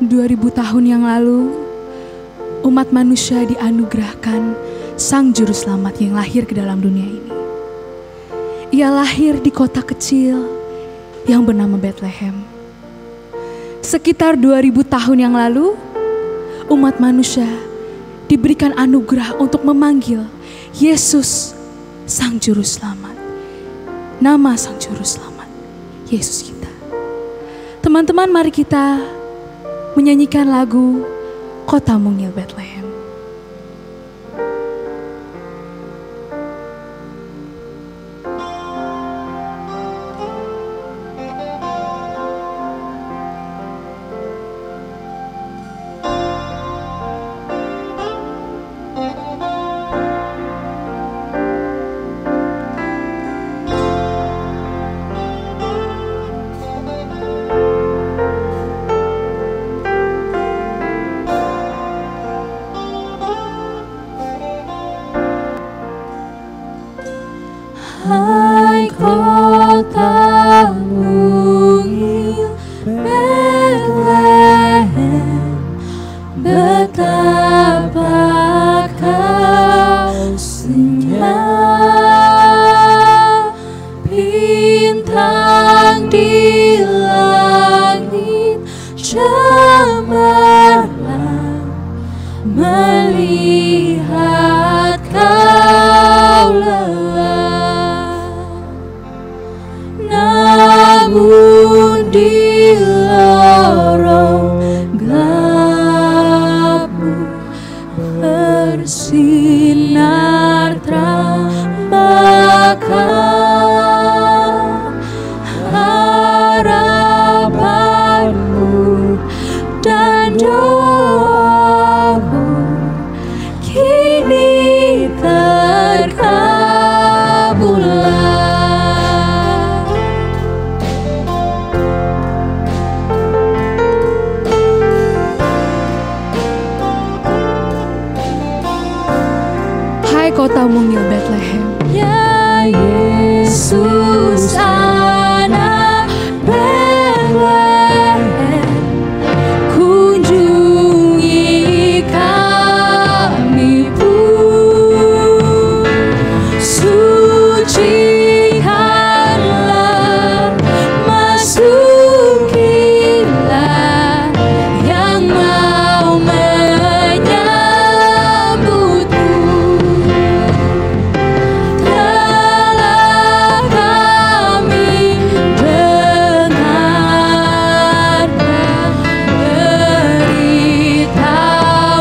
2000 tahun yang lalu, umat manusia dianugerahkan Sang Juru Selamat yang lahir ke dalam dunia ini. Ia lahir di kota kecil yang bernama Bethlehem. Sekitar 2000 tahun yang lalu, umat manusia diberikan anugerah untuk memanggil Yesus Sang Juru Selamat. Nama Sang Juru Selamat, Yesus kita. Teman-teman, mari kita menyanyikan lagu Kota Mungil Bethlehem. Hai kota mungil Bethlehem, betapa kau senyap. Bintang di langit cemerlang melihat kau lelah. Namun di lorong gelapmu bersinar terang bakal harapanmu dan doamu kini terkabullah. Hai kota mungil Bethlehem, Ya Yesus anak Bethlehem, kunjungi kami pun. Sucikanlah, masukilah yang mau menyambutmu. Telah kami dengarkan berita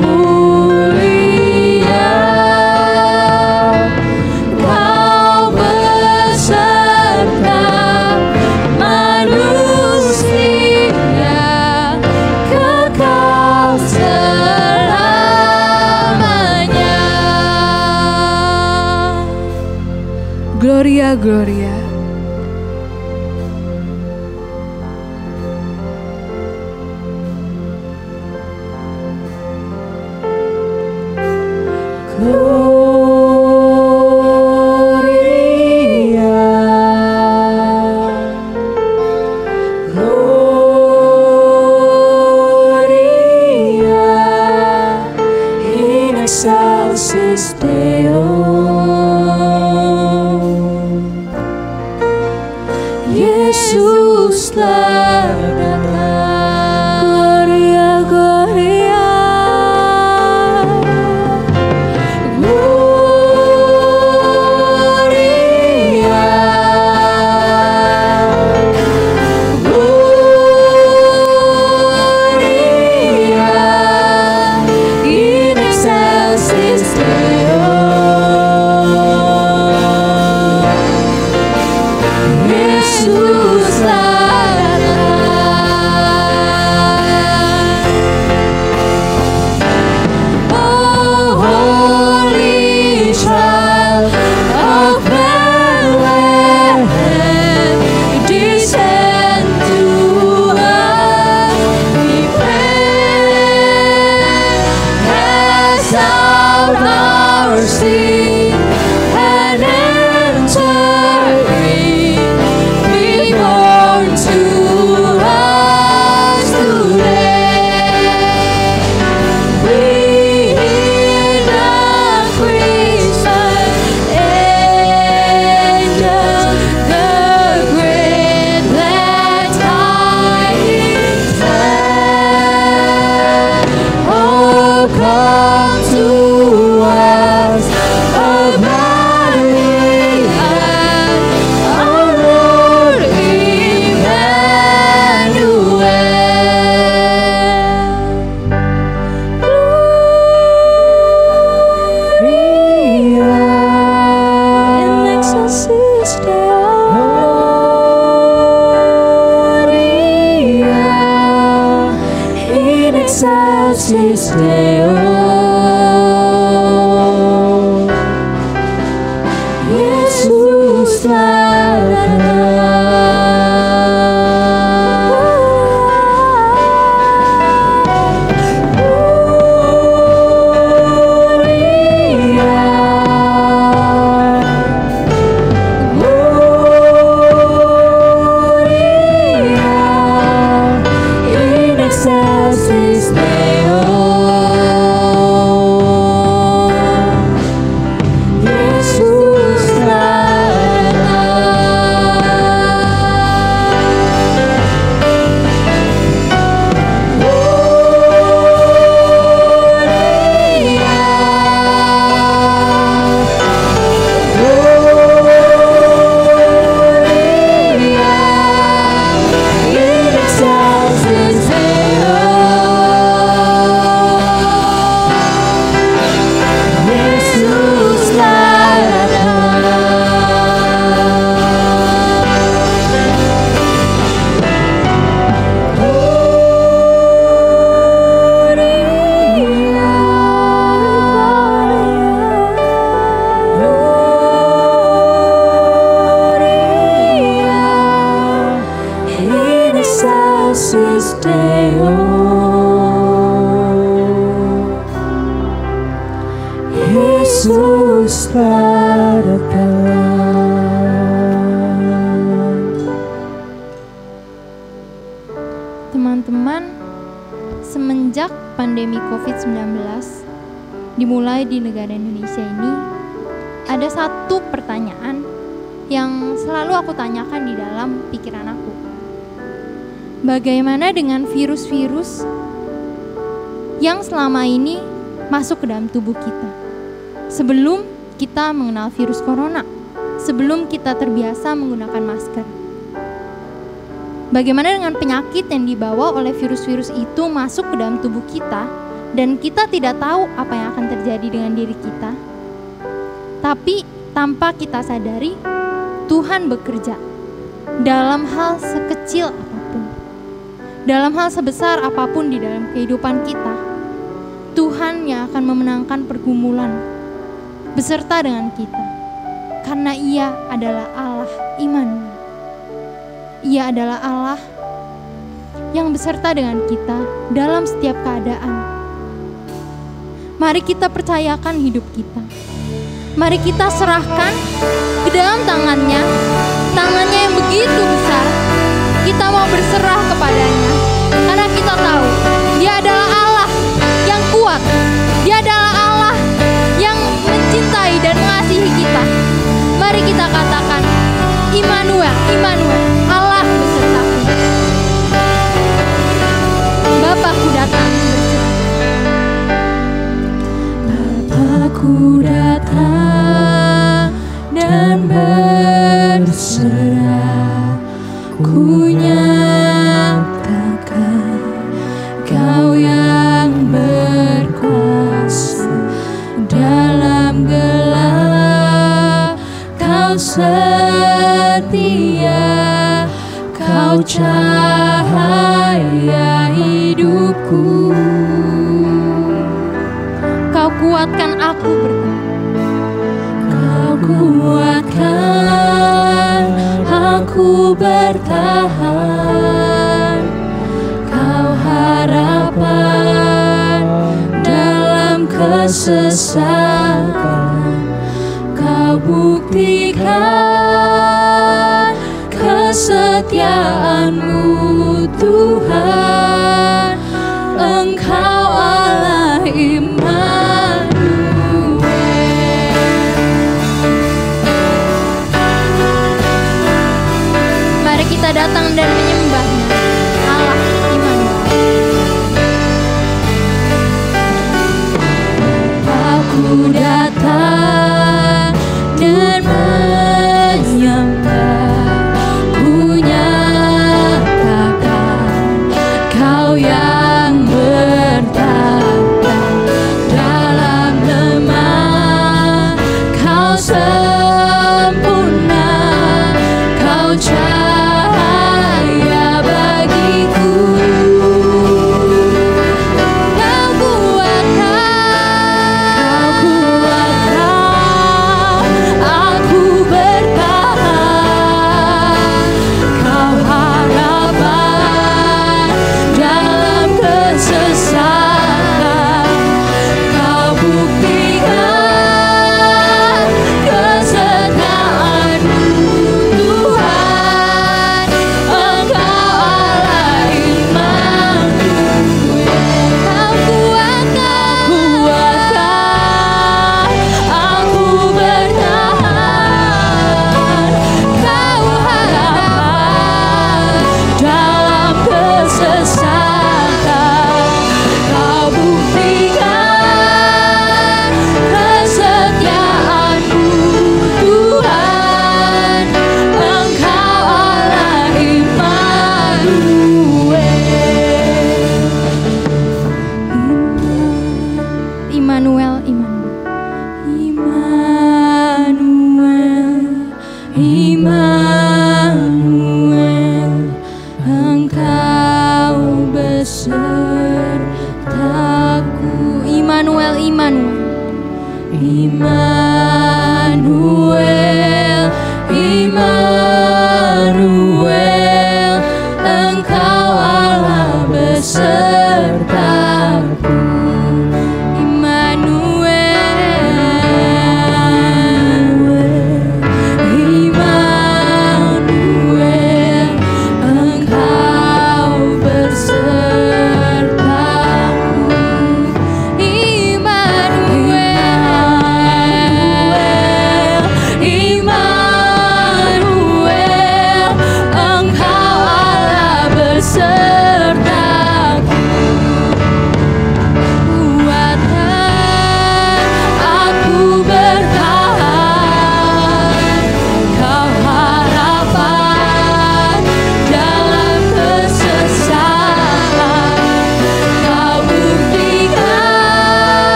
mulia, Kau beserta manusia kekal selamanya. Gloria, Gloria. Gloria, Gloria, in excelsis Deo. Yesus telah datang. Gloria, Gloria, Gloria, in excelsis Deo. Yesus telah datang. excelsis Deo, Yesus Teman-teman, semenjak pandemi COVID-19 dimulai di negara Indonesia ini, ada satu pertanyaan yang selalu aku tanyakan di dalam pikiran aku. Bagaimana dengan virus-virus yang selama ini masuk ke dalam tubuh kita? Sebelum kita mengenal virus corona, sebelum kita terbiasa menggunakan masker. Bagaimana dengan penyakit yang dibawa oleh virus-virus itu masuk ke dalam tubuh kita dan kita tidak tahu apa yang akan terjadi dengan diri kita? Tapi tanpa kita sadari, Tuhan bekerja dalam hal sekecil apapun, dalam hal sebesar apapun di dalam kehidupan kita. Tuhan yang akan memenangkan pergumulan beserta dengan kita, karena Ia adalah Allah Immanuel. Ia adalah Allah yang beserta dengan kita dalam setiap keadaan. Mari kita percayakan hidup kita. Mari kita serahkan ke dalam tangannya yang begitu besar. Kita mau berserah kepadanya, karena kita tahu Dia adalah Allah yang kuat. Dia adalah Allah yang mencintai dan mengasihi kita. Mari kita katakan, Immanuel, Immanuel, Allah besertaku. Bapakku datang berserah. Bapakku datang dan berserah, ku nyatakan Kau yang berkuasa dalam gelap. Kau setia, Kau cahaya hidupku. Kau kuatkan aku bertahan. Kau kuatkan aku bertahan. Kau harapan dalam kesesakan. Kau buktikan kesetiaan-Mu, Tuhan. Engkau Allah Immanuel. Mari kita datang dan menyembah-Nya, Allah Immanuel. Aku datang dan menyembah, ku nyatakan Immanuel, Immanuel, Engkau Allah besertaku.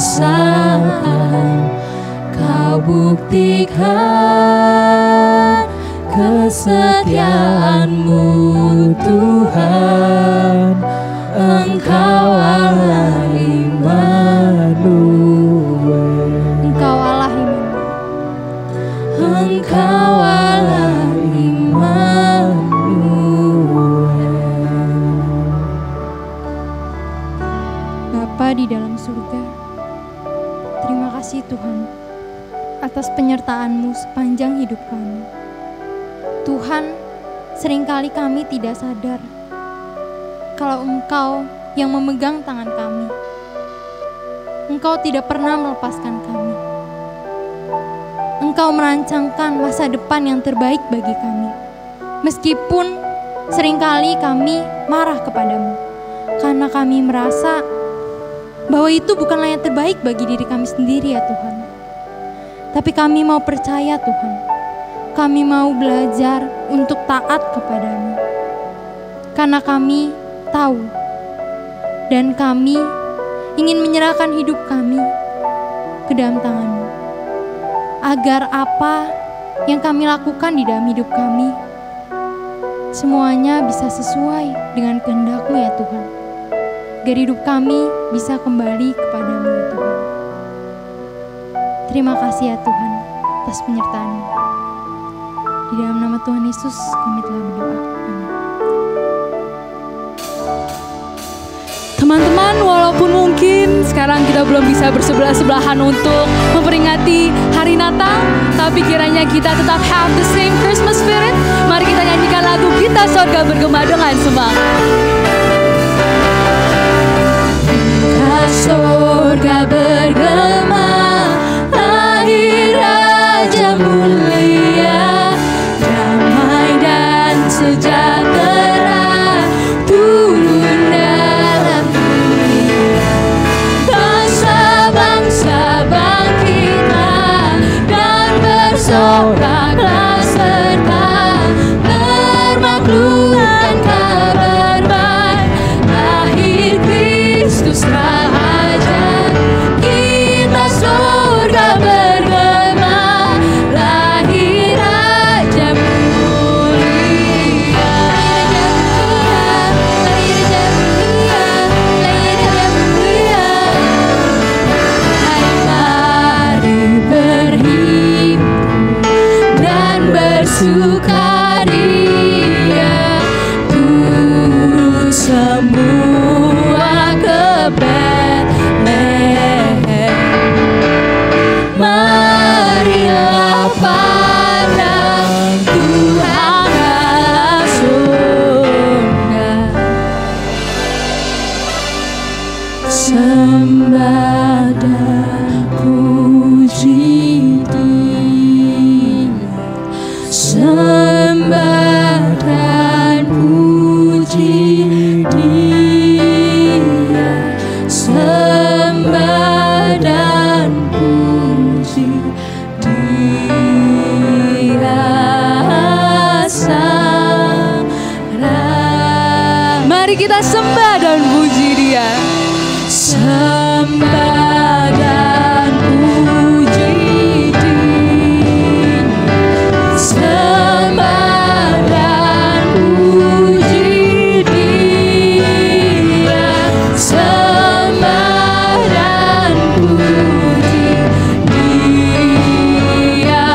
Kesesakan, Kau buktikan kesetiaan-Mu Tuhan. Engkau Allah Immanuel. Engkau Allah Immanuel. Engkau Allah Immanuel. Bapa di dalam surga, terima kasih Tuhan atas penyertaan-Mu sepanjang hidup kami. Tuhan, seringkali kami tidak sadar kalau Engkau yang memegang tangan kami. Engkau tidak pernah melepaskan kami. Engkau merancangkan masa depan yang terbaik bagi kami. Meskipun seringkali kami marah kepadamu, karena kami merasa bahwa itu bukanlah yang terbaik bagi diri kami sendiri ya Tuhan. Tapi kami mau percaya Tuhan. Kami mau belajar untuk taat kepadamu. Karena kami tahu dan kami ingin menyerahkan hidup kami ke dalam tangan-Mu. Agar apa yang kami lakukan di dalam hidup kami semuanya bisa sesuai dengan kehendak-Mu ya Tuhan. Agar hidup kami bisa kembali kepadamu ya Tuhan. Terima kasih ya Tuhan atas penyertaan-Mu. Di dalam nama Tuhan Yesus kami telah berdoa. Amin. Teman-teman, walaupun mungkin sekarang kita belum bisa bersebelah-sebelahan untuk memperingati hari Natal, tapi kiranya kita tetap have the same Christmas spirit. Mari kita nyanyikan lagu Kita Sorga Bergema dengan semangat. Surga bergema, lahir Raja mulia, damai dan sejahtera turun dalam dunia. Bangsa-bangsa bangkitlah dan bersoraklah serta bermaklumkan kabar baik, lahir Kristus Raja. Kita kita sembah dan puji Dia. Sembah dan puji Dia. Sembah dan puji Dia. Sembah dan puji Dia.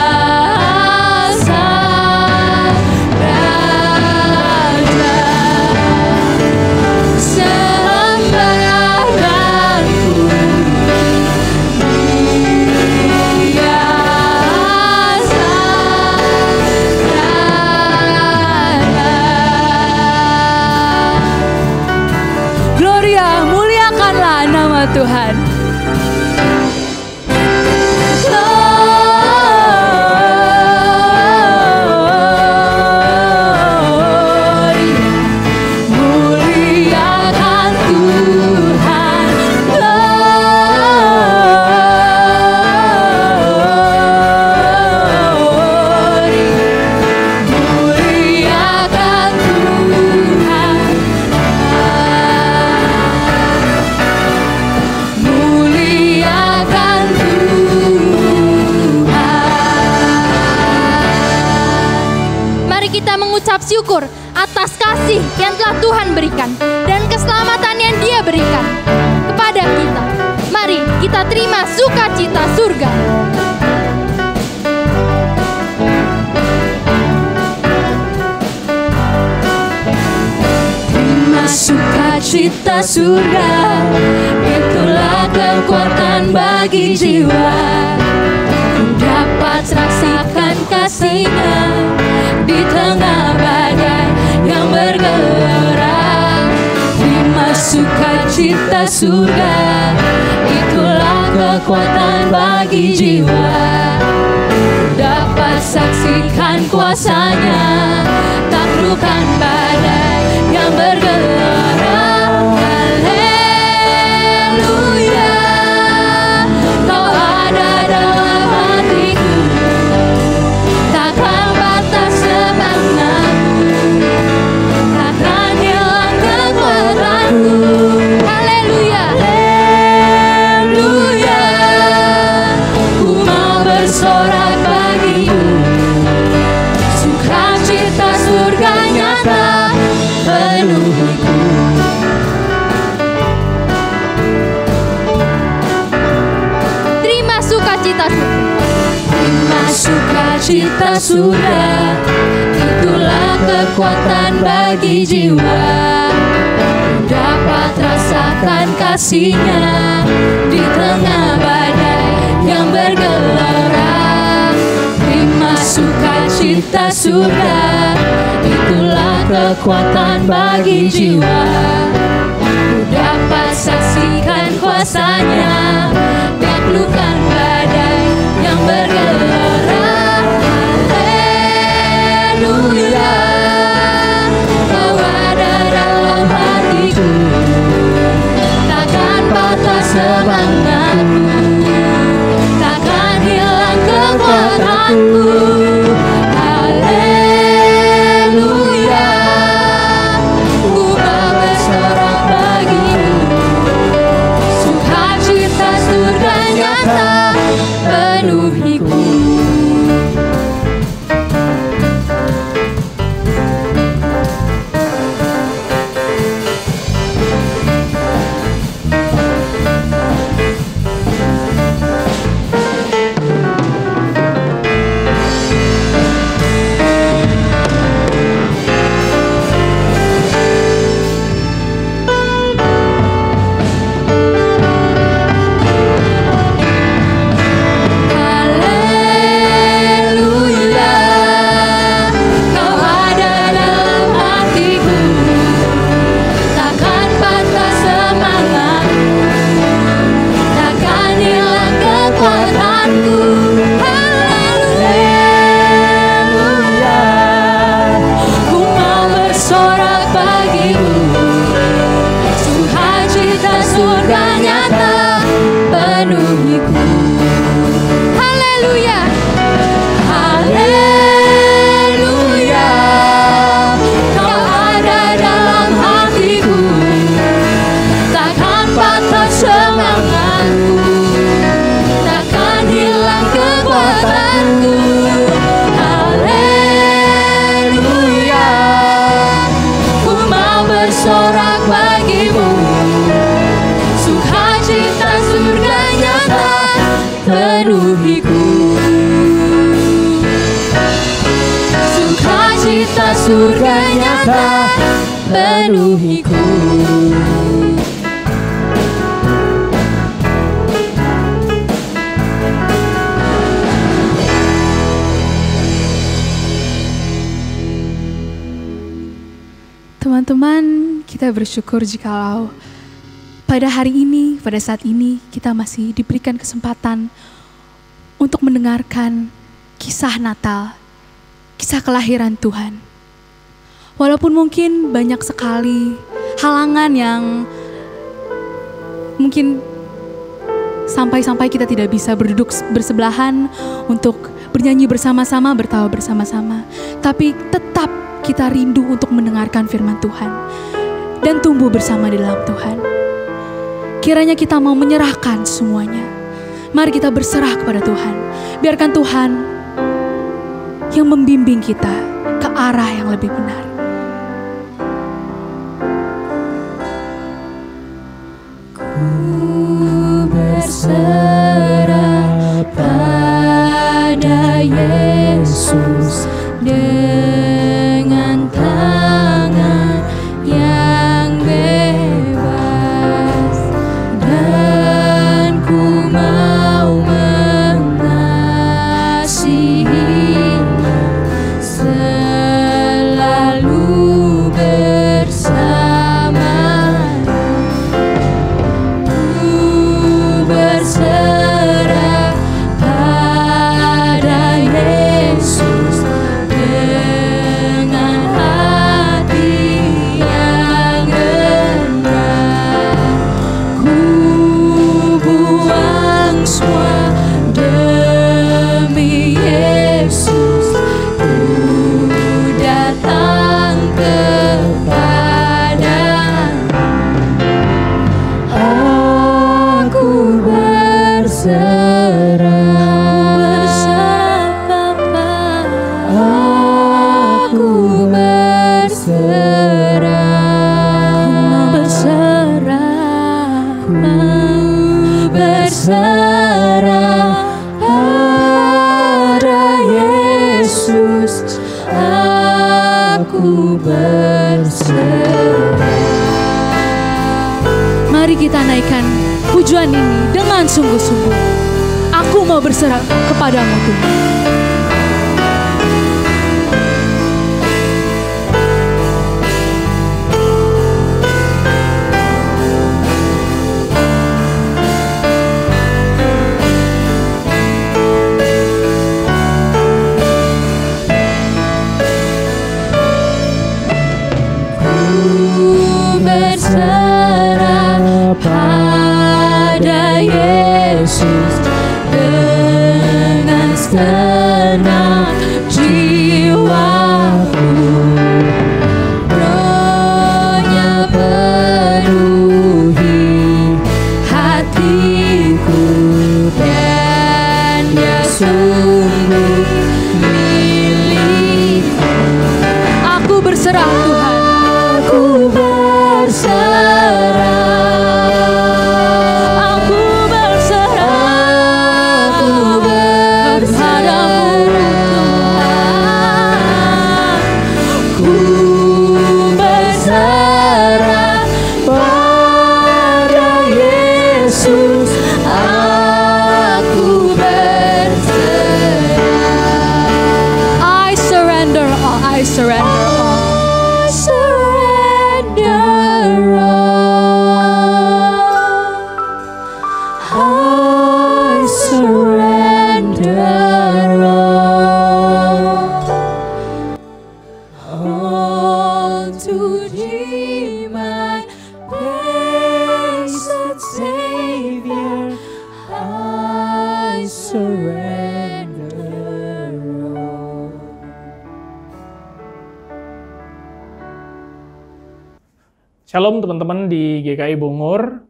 Sang Raja. Sembah dan Gloria, muliakanlah nama Tuhan. Muliakan Tuhan. Muliakan Tuhan. Muliakan Tuhan. Mari kita mengucap syukur atas kasih yang telah Tuhan berikan dan keselamatan yang Dia berikan kepada kita. Mari kita terima sukacita surga. Terima sukacita surga, itulah kekuatan bagi jiwa. Ku dapat rasakan kasih-Nya di tengah badai yang bergelora. Terima sukacita surga, itulah kekuatan bagi jiwa. Ku dapat saksikan kuasa-Nya, taklukkan badai yang bergelora. Haleluya, Kau ada dalam hatiku, takkan batas semangatku, takkan hilang kekuatanku. Haleluya. Haleluya, ku mau bersorak bagimu, sukacita surga nyata penuhiku. Terima sukacita surga. Terima sukacita surga, itulah kekuatan bagi jiwa. Ku dapat rasakan kasih-Nya di tengah badai yang bergelora. Terima sukacita surga, itulah kekuatan bagi jiwa. Ku dapat saksikan kuasa-Nya, taklukkan badai yang bergelora. Haleluya, Kau ada dalam hatiku, takkan patah semangatku, takkan hilang kekuatanku. Haleluya, ku mau bersorak bagimu, sukacita surga nyata penuhiku. Haleluya. penuhiku. Sukacita surga nyata penuhiku. Teman-teman, kita bersyukur jikalau pada hari ini, pada saat ini, kita masih diberikan kesempatan untuk mendengarkan kisah Natal, kisah kelahiran Tuhan. Walaupun mungkin banyak sekali halangan yang mungkin sampai-sampai kita tidak bisa berduduk bersebelahan untuk bernyanyi bersama-sama, bertawa bersama-sama. Tapi tetap kita rindu untuk mendengarkan firman Tuhan dan tumbuh bersama di dalam Tuhan. Kiranya kita mau menyerahkan semuanya. Mari kita berserah kepada Tuhan. Biarkan Tuhan yang membimbing kita ke arah yang lebih benar. Ku berserah pada Yesus dengan tangan yang bebas, dan ku mau mengasihinya selalu bersamanya. Ku berserah pada Yesus dengan hati yang rendah. Ku buang semua demi Yesus. Ku datang kepadanya. Aku berserah, Bapa. Aku berserah, berserah pada Yesus. Aku berserah. Mari kita naikkan pujian ini dengan sungguh-sungguh. Aku mau berserah kepadamu Tuhan. Ku berserah pada Yesus dengan segenap jiwaku. Rohnya penuhi hatiku, dan Dia sungguh milikku. Aku berserah Tuhan. Aku berserah, aku berserah, aku berpadamu Tuhan. Ku berserah pada Yesus. Aku berserah. I surrender all. I surrender all. I surrender all to Thee, my blessed Savior. I surrender all. Shalom teman-teman di GKI Bungur.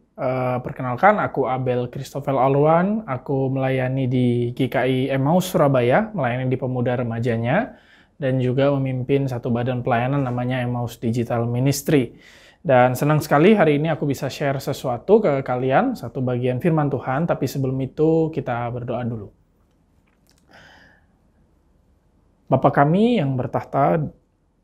Perkenalkan, aku Abel Christopher Alwan. Aku melayani di GKI Emmaus Surabaya, melayani di pemuda remajanya, dan juga memimpin satu badan pelayanan namanya Emmaus Digital Ministry. Dan senang sekali hari ini aku bisa share sesuatu ke kalian, satu bagian firman Tuhan, tapi sebelum itu kita berdoa dulu. Bapa kami yang bertahta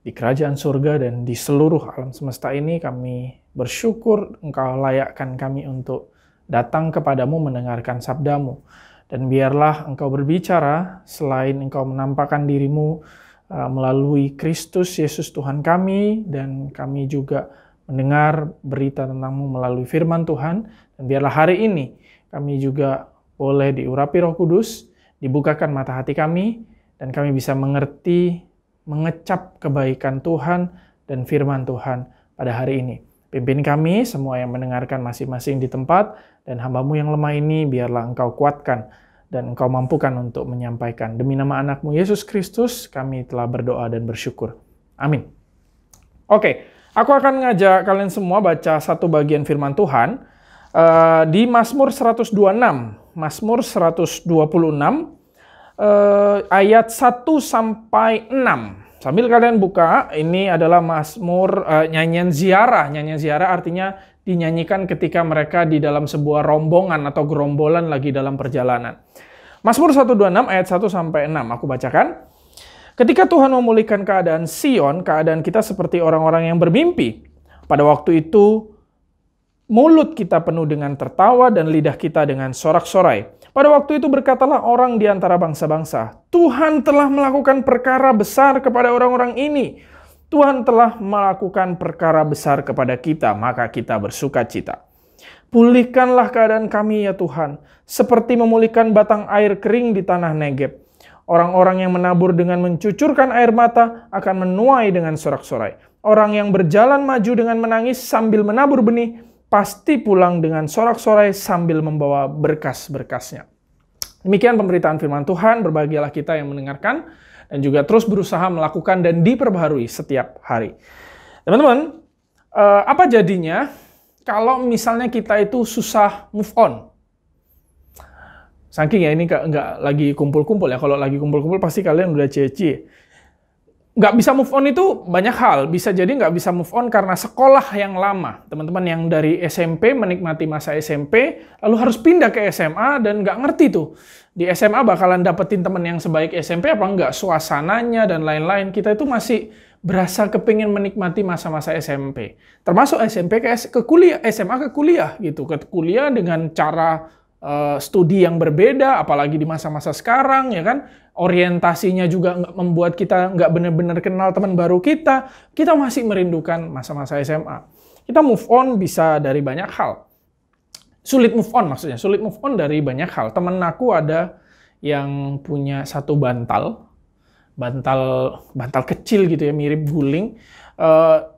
di kerajaan surga dan di seluruh alam semesta ini, kami bersyukur Engkau layakkan kami untuk datang kepadamu mendengarkan sabdamu. Dan biarlah Engkau berbicara selain Engkau menampakkan dirimu melalui Kristus Yesus Tuhan kami, dan kami juga mendengar berita tentang-Mu melalui firman Tuhan. Dan biarlah hari ini kami juga boleh diurapi Roh Kudus, dibukakan mata hati kami, dan kami bisa mengerti, mengecap kebaikan Tuhan dan firman Tuhan pada hari ini. Pimpin kami semua yang mendengarkan masing-masing di tempat, dan hamba-Mu yang lemah ini biarlah Engkau kuatkan dan Engkau mampukan untuk menyampaikan. Demi nama anak-Mu Yesus Kristus kami telah berdoa dan bersyukur. Amin. Oke. Aku akan ngajak kalian semua baca satu bagian firman Tuhan di Mazmur 126. Mazmur 126 ayat 1 sampai 6. Sambil kalian buka, ini adalah Mazmur nyanyian ziarah. Nyanyian ziarah artinya dinyanyikan ketika mereka di dalam sebuah rombongan atau gerombolan lagi dalam perjalanan. Mazmur 126 ayat 1 sampai 6 aku bacakan. Ketika Tuhan memulihkan keadaan Sion, keadaan kita seperti orang-orang yang bermimpi. Pada waktu itu, mulut kita penuh dengan tertawa dan lidah kita dengan sorak-sorai. Pada waktu itu berkatalah orang di antara bangsa-bangsa, Tuhan telah melakukan perkara besar kepada orang-orang ini. Tuhan telah melakukan perkara besar kepada kita, maka kita bersuka cita. Pulihkanlah keadaan kami ya Tuhan, seperti memulihkan batang air kering di tanah Negeb. Orang-orang yang menabur dengan mencucurkan air mata akan menuai dengan sorak-sorai. Orang yang berjalan maju dengan menangis sambil menabur benih, pasti pulang dengan sorak-sorai sambil membawa berkas-berkasnya. Demikian pemberitaan firman Tuhan, berbahagialah kita yang mendengarkan, dan juga terus berusaha melakukan dan diperbaharui setiap hari. Teman-teman, apa jadinya kalau misalnya kita itu susah move on? Saking ya ini nggak lagi kumpul-kumpul ya. Kalau lagi kumpul-kumpul pasti kalian udah cie-cie. Nggak bisa move on itu banyak hal. Bisa jadi nggak bisa move on karena sekolah yang lama. Teman-teman yang dari SMP menikmati masa SMP, lalu harus pindah ke SMA dan nggak ngerti tuh. Di SMA bakalan dapetin teman yang sebaik SMP apa nggak, suasananya dan lain-lain. Kita itu masih berasa kepingin menikmati masa-masa SMP. Termasuk SMP ke kuliah, SMA ke kuliah gitu. Ke kuliah dengan cara studi yang berbeda, apalagi di masa-masa sekarang, ya kan? Orientasinya juga membuat kita nggak benar-benar kenal teman baru kita. Kita masih merindukan masa-masa SMA. Kita move on bisa dari banyak hal. Sulit move on maksudnya, sulit move on dari banyak hal. Temen aku ada yang punya satu bantal kecil gitu ya, mirip guling.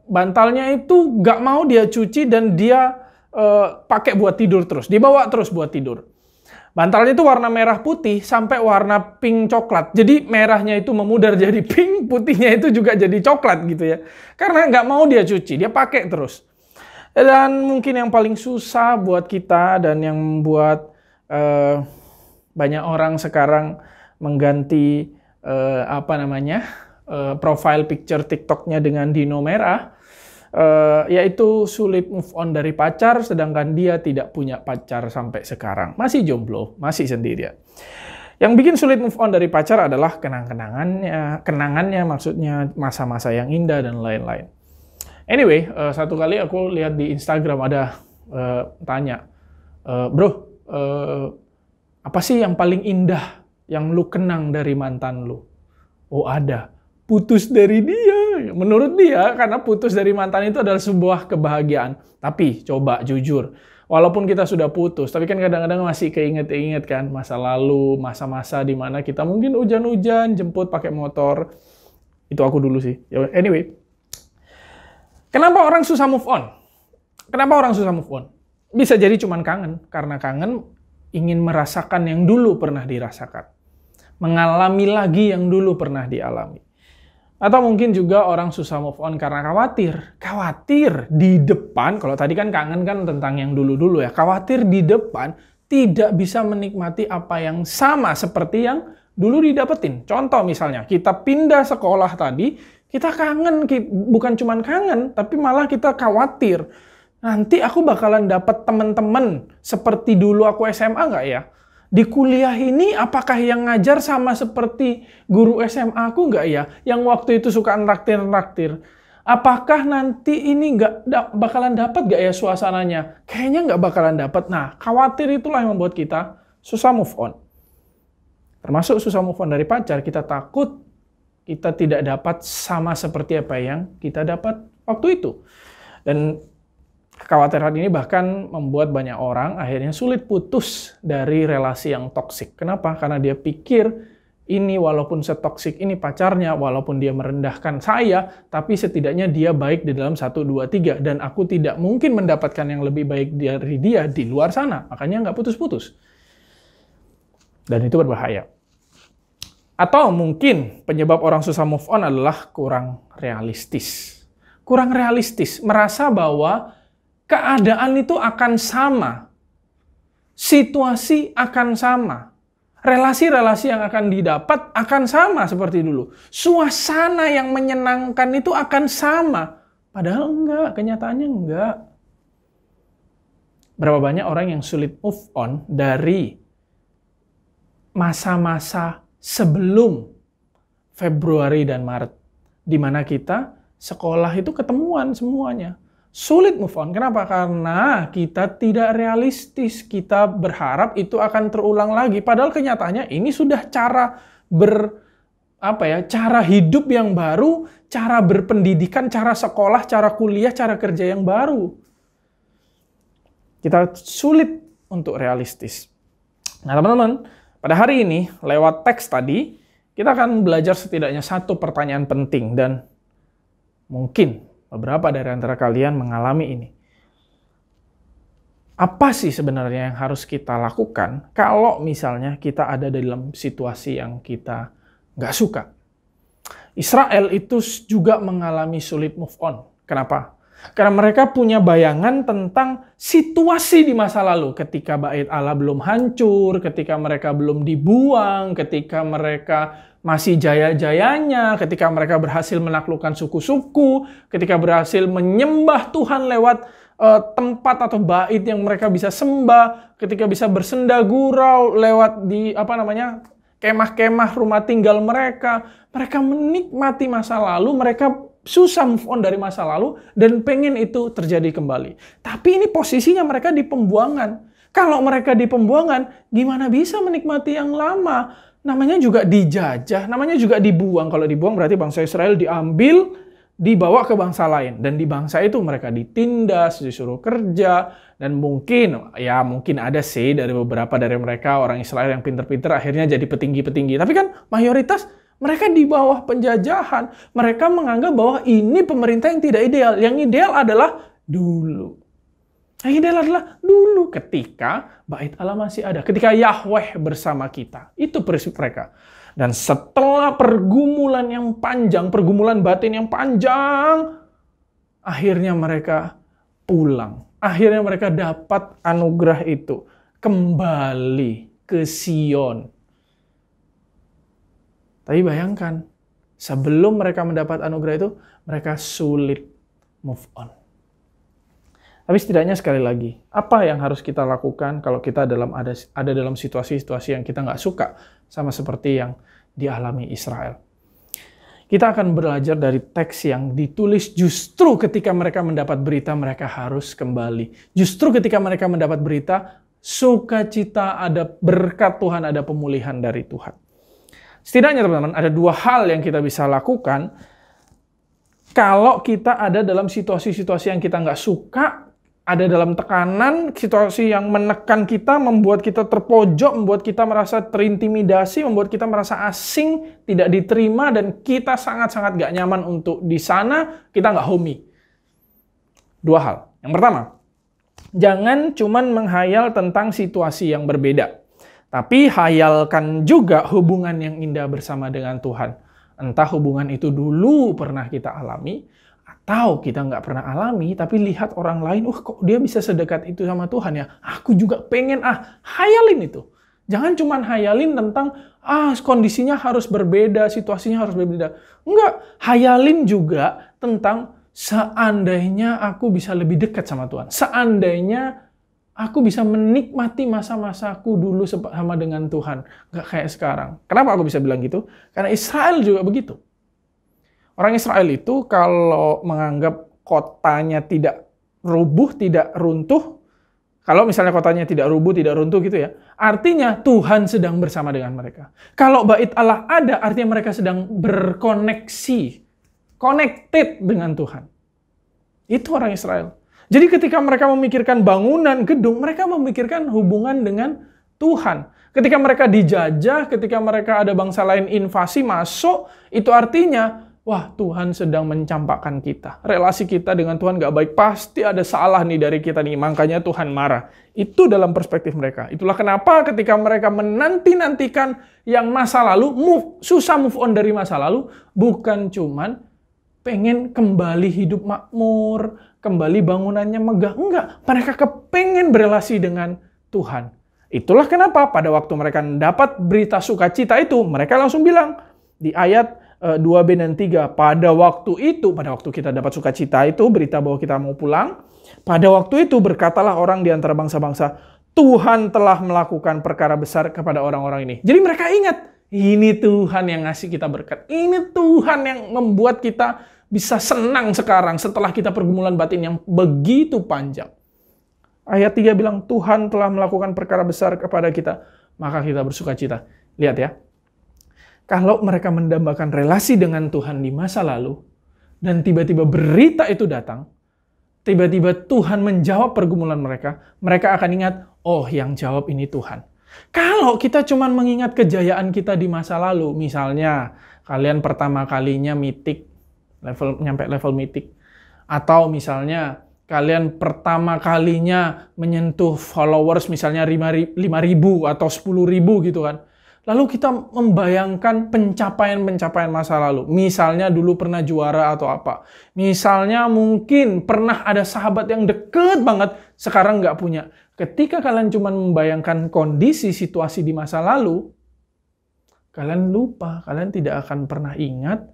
Bantalnya itu nggak mau dia cuci dan dia pakai buat tidur terus, dibawa terus buat tidur. Bantalnya itu warna merah putih sampai warna pink coklat. Jadi merahnya itu memudar jadi pink, putihnya itu juga jadi coklat gitu ya. Karena nggak mau dia cuci, dia pakai terus. Dan mungkin yang paling susah buat kita dan yang membuat banyak orang sekarang mengganti profile picture TikToknya dengan dino merah. Yaitu sulit move on dari pacar, sedangkan dia tidak punya pacar sampai sekarang. Masih jomblo, masih sendirian. Yang bikin sulit move on dari pacar adalah kenangannya maksudnya masa-masa yang indah dan lain-lain. Anyway, satu kali aku lihat di Instagram ada tanya, bro, apa sih yang paling indah yang lu kenang dari mantan lu? Oh ada, putus dari dia. Menurut dia, karena putus dari mantan itu adalah sebuah kebahagiaan. Tapi, coba jujur, walaupun kita sudah putus, tapi kan kadang-kadang masih keinget-inget kan, masa lalu, masa-masa di mana kita mungkin hujan-hujan, jemput pakai motor. Itu aku dulu sih. Anyway, kenapa orang susah move on? Kenapa orang susah move on? Bisa jadi cuman kangen, karena kangen ingin merasakan yang dulu pernah dirasakan. Mengalami lagi yang dulu pernah dialami. Atau mungkin juga orang susah move on karena khawatir. Khawatir di depan, kalau tadi kan kangen kan tentang yang dulu-dulu ya. Khawatir di depan tidak bisa menikmati apa yang sama seperti yang dulu didapetin. Contoh misalnya, kita pindah sekolah tadi, kita kangen, bukan cuma kangen, tapi malah kita khawatir. Nanti aku bakalan dapat teman-teman seperti dulu aku SMA nggak ya? Di kuliah ini apakah yang ngajar sama seperti guru SMA aku nggak ya? Yang waktu itu suka nraktir-nraktir. Apakah nanti ini nggak bakalan dapat nggak ya suasananya? Kayaknya nggak bakalan dapat. Nah, khawatir itulah yang membuat kita susah move on. Termasuk susah move on dari pacar, kita takut kita tidak dapat sama seperti apa yang kita dapat waktu itu. Dan kekhawatiran ini bahkan membuat banyak orang akhirnya sulit putus dari relasi yang toksik. Kenapa? Karena dia pikir ini walaupun setoksik ini pacarnya, walaupun dia merendahkan saya, tapi setidaknya dia baik di dalam 1, 2, 3. Dan aku tidak mungkin mendapatkan yang lebih baik dari dia di luar sana. Makanya nggak putus-putus. Dan itu berbahaya. Atau mungkin penyebab orang susah move on adalah kurang realistis. Kurang realistis, merasa bahwa keadaan itu akan sama. Situasi akan sama. Relasi-relasi yang akan didapat akan sama seperti dulu. Suasana yang menyenangkan itu akan sama. Padahal enggak, kenyataannya enggak. Berapa banyak orang yang sulit move on dari masa-masa sebelum Februari dan Maret, di mana kita sekolah itu ketemuan semuanya. Sulit move on. Kenapa? Karena kita tidak realistis. Kita berharap itu akan terulang lagi. Padahal kenyataannya ini sudah cara cara hidup yang baru, cara berpendidikan, cara sekolah, cara kuliah, cara kerja yang baru. Kita sulit untuk realistis. Nah, teman-teman, pada hari ini, lewat teks tadi, kita akan belajar setidaknya satu pertanyaan penting, dan mungkin beberapa dari antara kalian mengalami ini. Apa sih sebenarnya yang harus kita lakukan kalau misalnya kita ada dalam situasi yang kita nggak suka? Israel itu juga mengalami sulit move on. Kenapa? Karena mereka punya bayangan tentang situasi di masa lalu. Ketika bait Allah belum hancur, ketika mereka belum dibuang, ketika mereka masih jaya-jayanya, ketika mereka berhasil menaklukkan suku-suku, ketika berhasil menyembah Tuhan lewat tempat atau bait yang mereka bisa sembah, ketika bisa bersenda gurau lewat di kemah-kemah rumah tinggal mereka. Mereka menikmati masa lalu, mereka susah move on dari masa lalu dan pengen itu terjadi kembali. Tapi ini posisinya mereka di pembuangan. Kalau mereka di pembuangan, gimana bisa menikmati yang lama? Namanya juga dijajah, namanya juga dibuang. Kalau dibuang berarti bangsa Israel diambil, dibawa ke bangsa lain. Dan di bangsa itu mereka ditindas, disuruh kerja. Dan mungkin ada sih dari beberapa dari mereka orang Israel yang pinter-pinter akhirnya jadi petinggi-petinggi. Tapi kan mayoritas mereka di bawah penjajahan. Mereka menganggap bahwa ini pemerintah yang tidak ideal. Yang ideal adalah dulu. Yang ideal adalah dulu ketika bait Allah masih ada. Ketika Yahweh bersama kita. Itu prinsip mereka. Dan setelah pergumulan yang panjang, pergumulan batin yang panjang, akhirnya mereka pulang. Akhirnya mereka dapat anugerah itu. Kembali ke Sion. Tapi bayangkan, sebelum mereka mendapat anugerah itu, mereka sulit move on. Tapi setidaknya sekali lagi, apa yang harus kita lakukan kalau kita ada dalam situasi-situasi yang kita nggak suka, sama seperti yang dialami Israel? Kita akan belajar dari teks yang ditulis justru ketika mereka mendapat berita, mereka harus kembali. Justru ketika mereka mendapat berita, sukacita, ada berkat Tuhan, ada pemulihan dari Tuhan. Setidaknya teman-teman, ada dua hal yang kita bisa lakukan kalau kita ada dalam situasi-situasi yang kita nggak suka, ada dalam tekanan, situasi yang menekan kita, membuat kita terpojok, membuat kita merasa terintimidasi, membuat kita merasa asing, tidak diterima, dan kita sangat-sangat nggak nyaman untuk di sana, kita nggak homey. Dua hal. Yang pertama, jangan cuman menghayal tentang situasi yang berbeda. Tapi hayalkan juga hubungan yang indah bersama dengan Tuhan. Entah hubungan itu dulu pernah kita alami, Atau kita nggak pernah alami, tapi lihat orang lain, kok dia bisa sedekat itu sama Tuhan ya? Aku juga pengen, hayalin itu. Jangan cuma hayalin tentang, kondisinya harus berbeda, situasinya harus berbeda. Enggak, hayalin juga tentang seandainya aku bisa lebih dekat sama Tuhan. Seandainya aku bisa menikmati masa-masaku dulu sama dengan Tuhan. Nggak kayak sekarang. Kenapa aku bisa bilang gitu? Karena Israel juga begitu. Orang Israel itu kalau menganggap kotanya tidak rubuh, tidak runtuh, kalau misalnya kotanya tidak rubuh, tidak runtuh gitu ya, artinya Tuhan sedang bersama dengan mereka. Kalau bait Allah ada, artinya mereka sedang berkoneksi, connected dengan Tuhan. Itu orang Israel. Jadi ketika mereka memikirkan bangunan, gedung, mereka memikirkan hubungan dengan Tuhan. Ketika mereka dijajah, ketika mereka ada bangsa lain invasi masuk, itu artinya, wah, Tuhan sedang mencampakkan kita. Relasi kita dengan Tuhan gak baik. Pasti ada salah nih dari kita nih. Makanya Tuhan marah. Itu dalam perspektif mereka. Itulah kenapa ketika mereka menanti-nantikan yang masa lalu, susah move on dari masa lalu, bukan cuman pengen kembali hidup makmur, kembali bangunannya megah. Enggak. Mereka kepengen berelasi dengan Tuhan. Itulah kenapa pada waktu mereka dapat berita sukacita itu, mereka langsung bilang di ayat 2b dan 3, pada waktu kita dapat sukacita itu, berita bahwa kita mau pulang, pada waktu itu berkatalah orang di antara bangsa-bangsa, Tuhan telah melakukan perkara besar kepada orang-orang ini. Jadi mereka ingat, ini Tuhan yang ngasih kita berkat. Ini Tuhan yang membuat kita bisa senang sekarang setelah kita pergumulan batin yang begitu panjang. Ayat 3 bilang, Tuhan telah melakukan perkara besar kepada kita, maka kita bersukacita. Lihat ya. Kalau mereka mendambakan relasi dengan Tuhan di masa lalu, dan tiba-tiba berita itu datang, tiba-tiba Tuhan menjawab pergumulan mereka, mereka akan ingat, oh yang jawab ini Tuhan. Kalau kita cuma mengingat kejayaan kita di masa lalu, misalnya kalian pertama kalinya mitik, nyampe level mitik, atau misalnya kalian pertama kalinya menyentuh followers misalnya 5.000 atau 10.000 gitu kan. Lalu kita membayangkan pencapaian-pencapaian masa lalu. Misalnya dulu pernah juara atau apa. Misalnya mungkin pernah ada sahabat yang deket banget, sekarang nggak punya. Ketika kalian cuma membayangkan kondisi situasi di masa lalu, kalian lupa, kalian tidak akan pernah ingat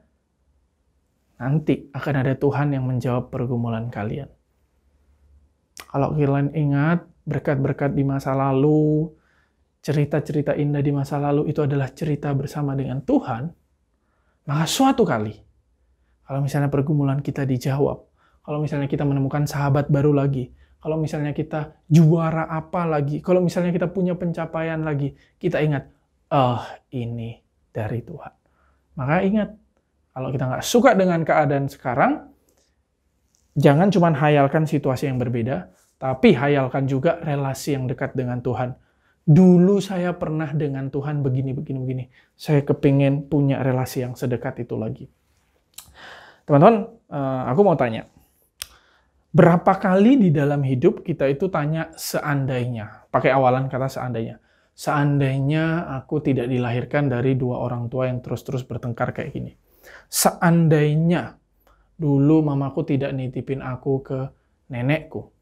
nanti akan ada Tuhan yang menjawab pergumulan kalian. Kalau kalian ingat berkat-berkat di masa lalu, cerita-cerita indah di masa lalu itu adalah cerita bersama dengan Tuhan, maka suatu kali, kalau misalnya pergumulan kita dijawab, kalau misalnya kita menemukan sahabat baru lagi, kalau misalnya kita juara apa lagi, kalau misalnya kita punya pencapaian lagi, kita ingat, ini dari Tuhan. Maka ingat, kalau kita nggak suka dengan keadaan sekarang, jangan cuma hayalkan situasi yang berbeda, tapi hayalkan juga relasi yang dekat dengan Tuhan. Dulu saya pernah dengan Tuhan begini. Saya kepingin punya relasi yang sedekat itu lagi. Teman-teman, aku mau tanya. Berapa kali di dalam hidup kita itu tanya seandainya? Pakai awalan kata seandainya. Seandainya aku tidak dilahirkan dari dua orang tua yang terus-terus bertengkar kayak gini. Seandainya dulu mamaku tidak nitipin aku ke nenekku.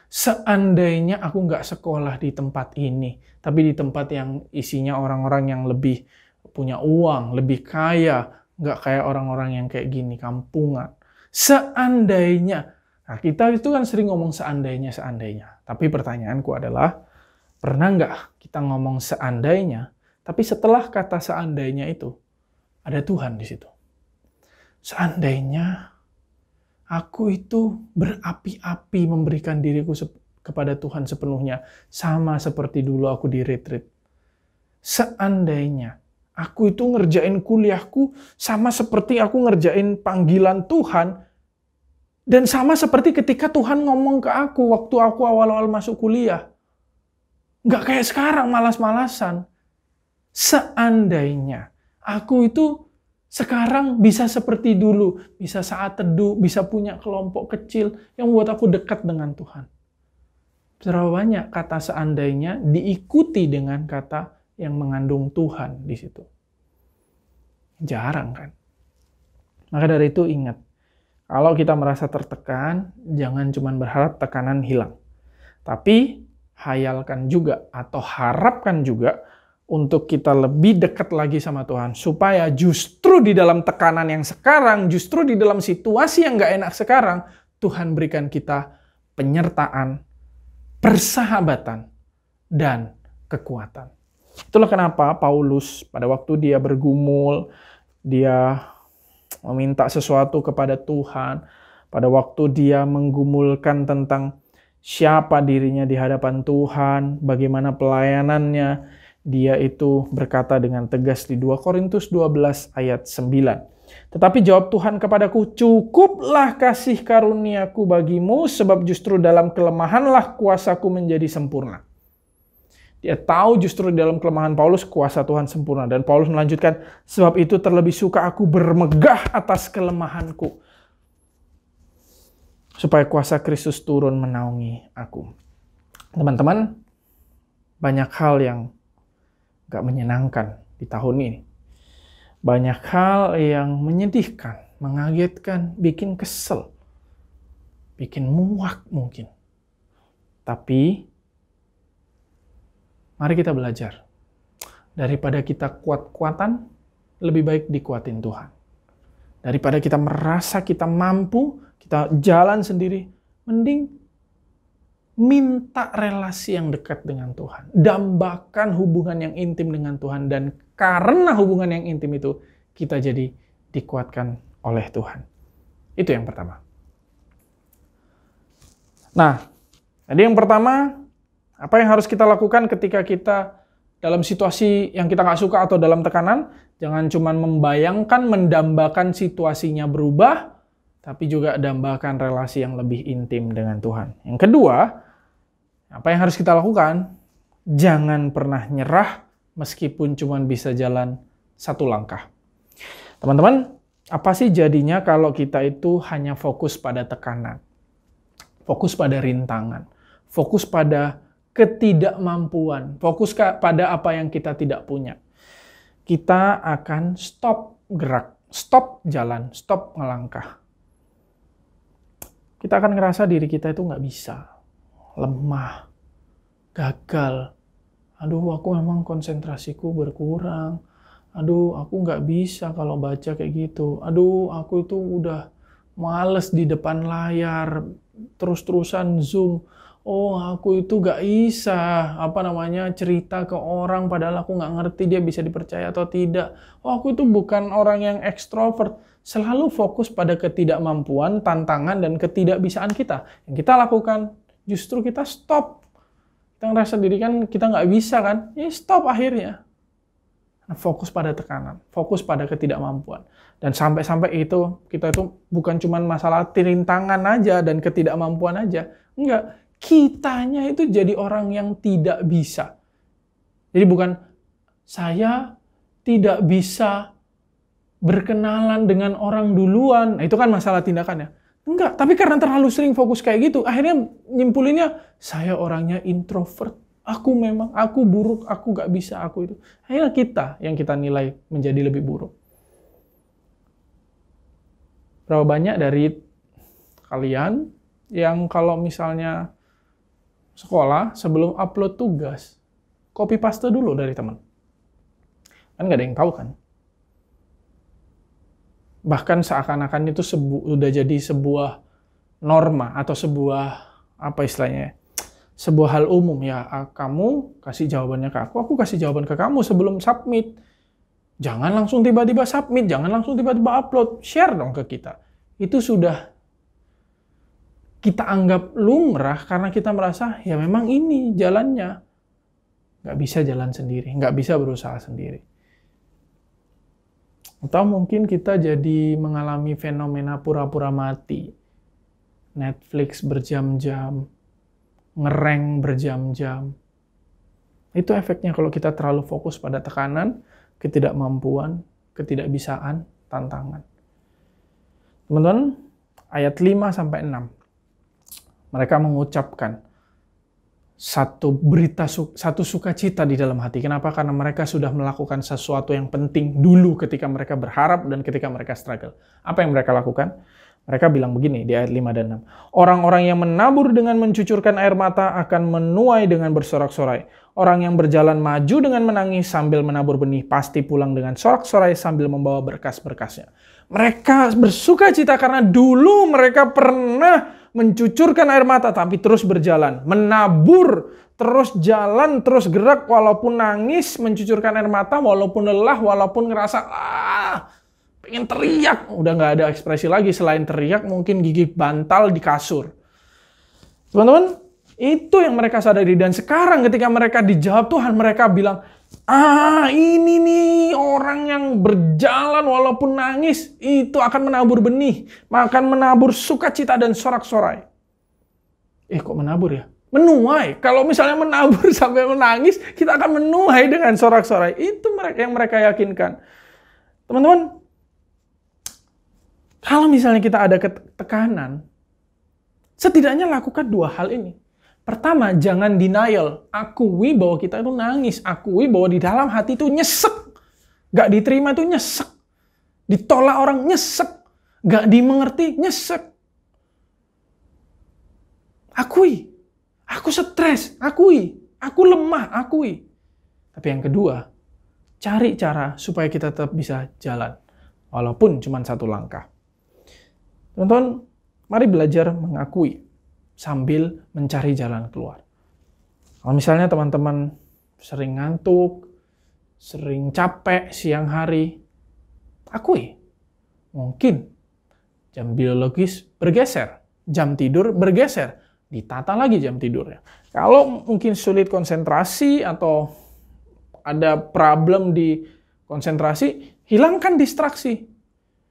Seandainya aku nggak sekolah di tempat ini, tapi di tempat yang isinya orang-orang yang lebih punya uang, lebih kaya, nggak kayak orang-orang yang kayak gini, kampungan. Seandainya, nah kita itu kan sering ngomong seandainya. Tapi pertanyaanku adalah, pernah nggak kita ngomong seandainya, tapi setelah kata seandainya itu, ada Tuhan di situ. Seandainya aku itu berapi-api memberikan diriku kepada Tuhan sepenuhnya. Sama seperti dulu aku di retreat. Seandainya aku itu ngerjain kuliahku sama seperti aku ngerjain panggilan Tuhan. Dan sama seperti ketika Tuhan ngomong ke aku waktu aku awal-awal masuk kuliah. Nggak kayak sekarang malas-malasan. Seandainya aku itu sekarang bisa seperti dulu, bisa saat teduh, bisa punya kelompok kecil yang membuat aku dekat dengan Tuhan. Berapa banyak kata seandainya diikuti dengan kata yang mengandung Tuhan di situ? Jarang kan? Maka dari itu ingat, Kalau kita merasa tertekan, jangan cuma berharap tekanan hilang. Tapi hayalkan juga atau harapkan juga untuk kita lebih dekat lagi sama Tuhan. Supaya justru di dalam tekanan yang sekarang, justru di dalam situasi yang gak enak sekarang, Tuhan berikan kita penyertaan, persahabatan, dan kekuatan. Itulah kenapa Paulus pada waktu dia bergumul, dia meminta sesuatu kepada Tuhan, pada waktu dia menggumulkan tentang siapa dirinya di hadapan Tuhan, bagaimana pelayanannya, dia itu berkata dengan tegas di 2 Korintus 12 ayat 9. Tetapi jawab Tuhan kepadaku, cukuplah kasih karuniaku bagimu, sebab justru dalam kelemahanlah kuasaku menjadi sempurna. Dia tahu justru di dalam kelemahan Paulus kuasa Tuhan sempurna. Dan Paulus melanjutkan, sebab itu terlebih suka aku bermegah atas kelemahanku, supaya kuasa Kristus turun menaungi aku. Teman-teman, banyak hal yang gak menyenangkan di tahun ini. Banyak hal yang menyedihkan, mengagetkan, bikin kesel, bikin muak mungkin. Tapi mari kita belajar. Daripada kita kuat-kuatan, lebih baik dikuatin Tuhan. Daripada kita merasa kita mampu, kita jalan sendiri, mending minta relasi yang dekat dengan Tuhan. Dambakan hubungan yang intim dengan Tuhan. Dan karena hubungan yang intim itu, kita jadi dikuatkan oleh Tuhan. Itu yang pertama. Nah, jadi yang pertama, apa yang harus kita lakukan ketika kita dalam situasi yang kita nggak suka atau dalam tekanan? Jangan cuma membayangkan, mendambakan situasinya berubah, tapi juga dambakan relasi yang lebih intim dengan Tuhan. Yang kedua, apa yang harus kita lakukan? Jangan pernah nyerah meskipun cuma bisa jalan satu langkah. Teman-teman, apa sih jadinya kalau kita itu hanya fokus pada tekanan? Fokus pada rintangan? Fokus pada ketidakmampuan, fokus pada apa yang kita tidak punya. Kita akan stop gerak, stop jalan, stop ngelangkah. Kita akan ngerasa diri kita itu nggak bisa, lemah, gagal. Aduh, aku memang konsentrasiku berkurang. Aduh, aku nggak bisa kalau baca kayak gitu. Aduh, aku itu udah males di depan layar, terus-terusan Zoom. Oh, aku itu gak bisa, cerita ke orang padahal aku gak ngerti dia bisa dipercaya atau tidak. Oh, aku itu bukan orang yang ekstrovert. Selalu fokus pada ketidakmampuan, tantangan, dan ketidakbisaan kita. Yang kita lakukan, justru kita stop. Kita ngerasa diri kan kita gak bisa kan, ya stop akhirnya. Fokus pada tekanan, fokus pada ketidakmampuan. Dan sampai-sampai itu, kita itu bukan cuma masalah rintangan aja dan ketidakmampuan aja. Enggak. Kitanya itu jadi orang yang tidak bisa. Jadi bukan saya tidak bisa berkenalan dengan orang duluan. Nah, itu kan masalah tindakannya. Enggak, tapi karena terlalu sering fokus kayak gitu, akhirnya nyimpulinnya saya orangnya introvert. Aku buruk, aku gak bisa, aku itu. Akhirnya kita yang kita nilai menjadi lebih buruk. Berapa banyak dari kalian yang kalau misalnya sekolah, sebelum upload tugas, copy paste dulu dari teman. Kan nggak ada yang tahu kan? Bahkan seakan-akan itu udah jadi sebuah norma atau sebuah, sebuah hal umum. Ya, kamu kasih jawabannya ke aku kasih jawaban ke kamu sebelum submit. Jangan langsung tiba-tiba submit, jangan langsung tiba-tiba upload. Share dong ke kita. Itu sudah kita anggap lumrah karena kita merasa ya memang ini jalannya. Nggak bisa jalan sendiri, nggak bisa berusaha sendiri. Atau mungkin kita jadi mengalami fenomena pura-pura mati. Netflix berjam-jam, ngereng berjam-jam. Itu efeknya kalau kita terlalu fokus pada tekanan, ketidakmampuan, ketidakbisaan, tantangan. Teman-teman, ayat 5-6. Mereka mengucapkan satu sukacita di dalam hati. Kenapa? Karena mereka sudah melakukan sesuatu yang penting dulu ketika mereka berharap dan ketika mereka struggle. Apa yang mereka lakukan? Mereka bilang begini di ayat 5 dan 6. Orang-orang yang menabur dengan mencucurkan air mata akan menuai dengan bersorak-sorai. Orang yang berjalan maju dengan menangis sambil menabur benih pasti pulang dengan sorak-sorai sambil membawa berkas-berkasnya. Mereka bersuka cita karena dulu mereka pernah mencucurkan air mata tapi terus berjalan. Menabur, terus jalan, terus gerak walaupun nangis, mencucurkan air mata walaupun lelah, walaupun ngerasa pengen teriak. Udah nggak ada ekspresi lagi selain teriak, mungkin gigi bantal di kasur. Teman-teman, itu yang mereka sadari. Dan sekarang ketika mereka dijawab Tuhan, mereka bilang, ini nih orang yang berjalan walaupun nangis, itu akan menabur benih, akan menabur sukacita dan sorak-sorai. Kok menabur ya? Menuai. Kalau misalnya menabur sampai menangis, kita akan menuai dengan sorak-sorai. Itu yang mereka yakinkan. Teman-teman, kalau misalnya kita ada tekanan, setidaknya lakukan dua hal ini. Pertama, jangan denial. Akui bahwa kita itu nangis. Akui bahwa di dalam hati itu nyesek. Gak diterima itu nyesek. Ditolak orang nyesek. Gak dimengerti nyesek. Akui. Aku stres. Akui. Aku lemah. Akui. Tapi yang kedua, cari cara supaya kita tetap bisa jalan. Walaupun cuma satu langkah. Teman-teman, mari belajar mengakui sambil mencari jalan keluar. Kalau misalnya teman-teman sering ngantuk, sering capek siang hari, akui. Mungkin jam biologis bergeser, jam tidur bergeser, ditata lagi jam tidurnya. Kalau mungkin sulit konsentrasi atau ada problem di konsentrasi, hilangkan distraksi.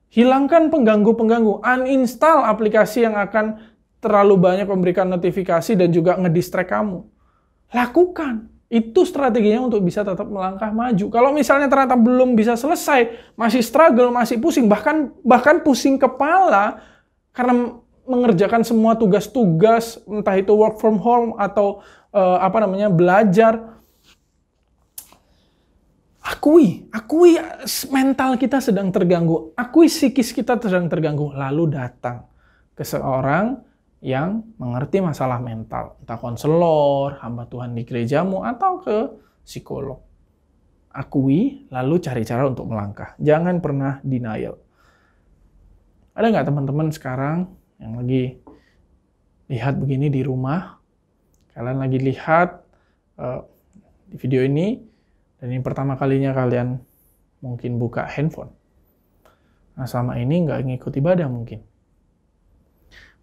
Hilangkan pengganggu-pengganggu, uninstall aplikasi yang akan terlalu banyak memberikan notifikasi dan juga ngedistract kamu. Lakukan. Itu strateginya untuk bisa tetap melangkah maju. Kalau misalnya ternyata belum bisa selesai, masih struggle, masih pusing, bahkan pusing kepala karena mengerjakan semua tugas-tugas, entah itu work from home atau belajar. Akui mental kita sedang terganggu, akui psikis kita sedang terganggu, lalu datang ke seorang yang mengerti masalah mental, entah konselor, hamba Tuhan di gerejamu, atau ke psikolog. Akui, lalu cari cara untuk melangkah. Jangan pernah denial. Ada nggak teman-teman sekarang yang lagi lihat begini di rumah, kalian lagi lihat di video ini, dan ini pertama kalinya kalian mungkin buka handphone. Nah, selama ini nggak ngikut ibadah mungkin.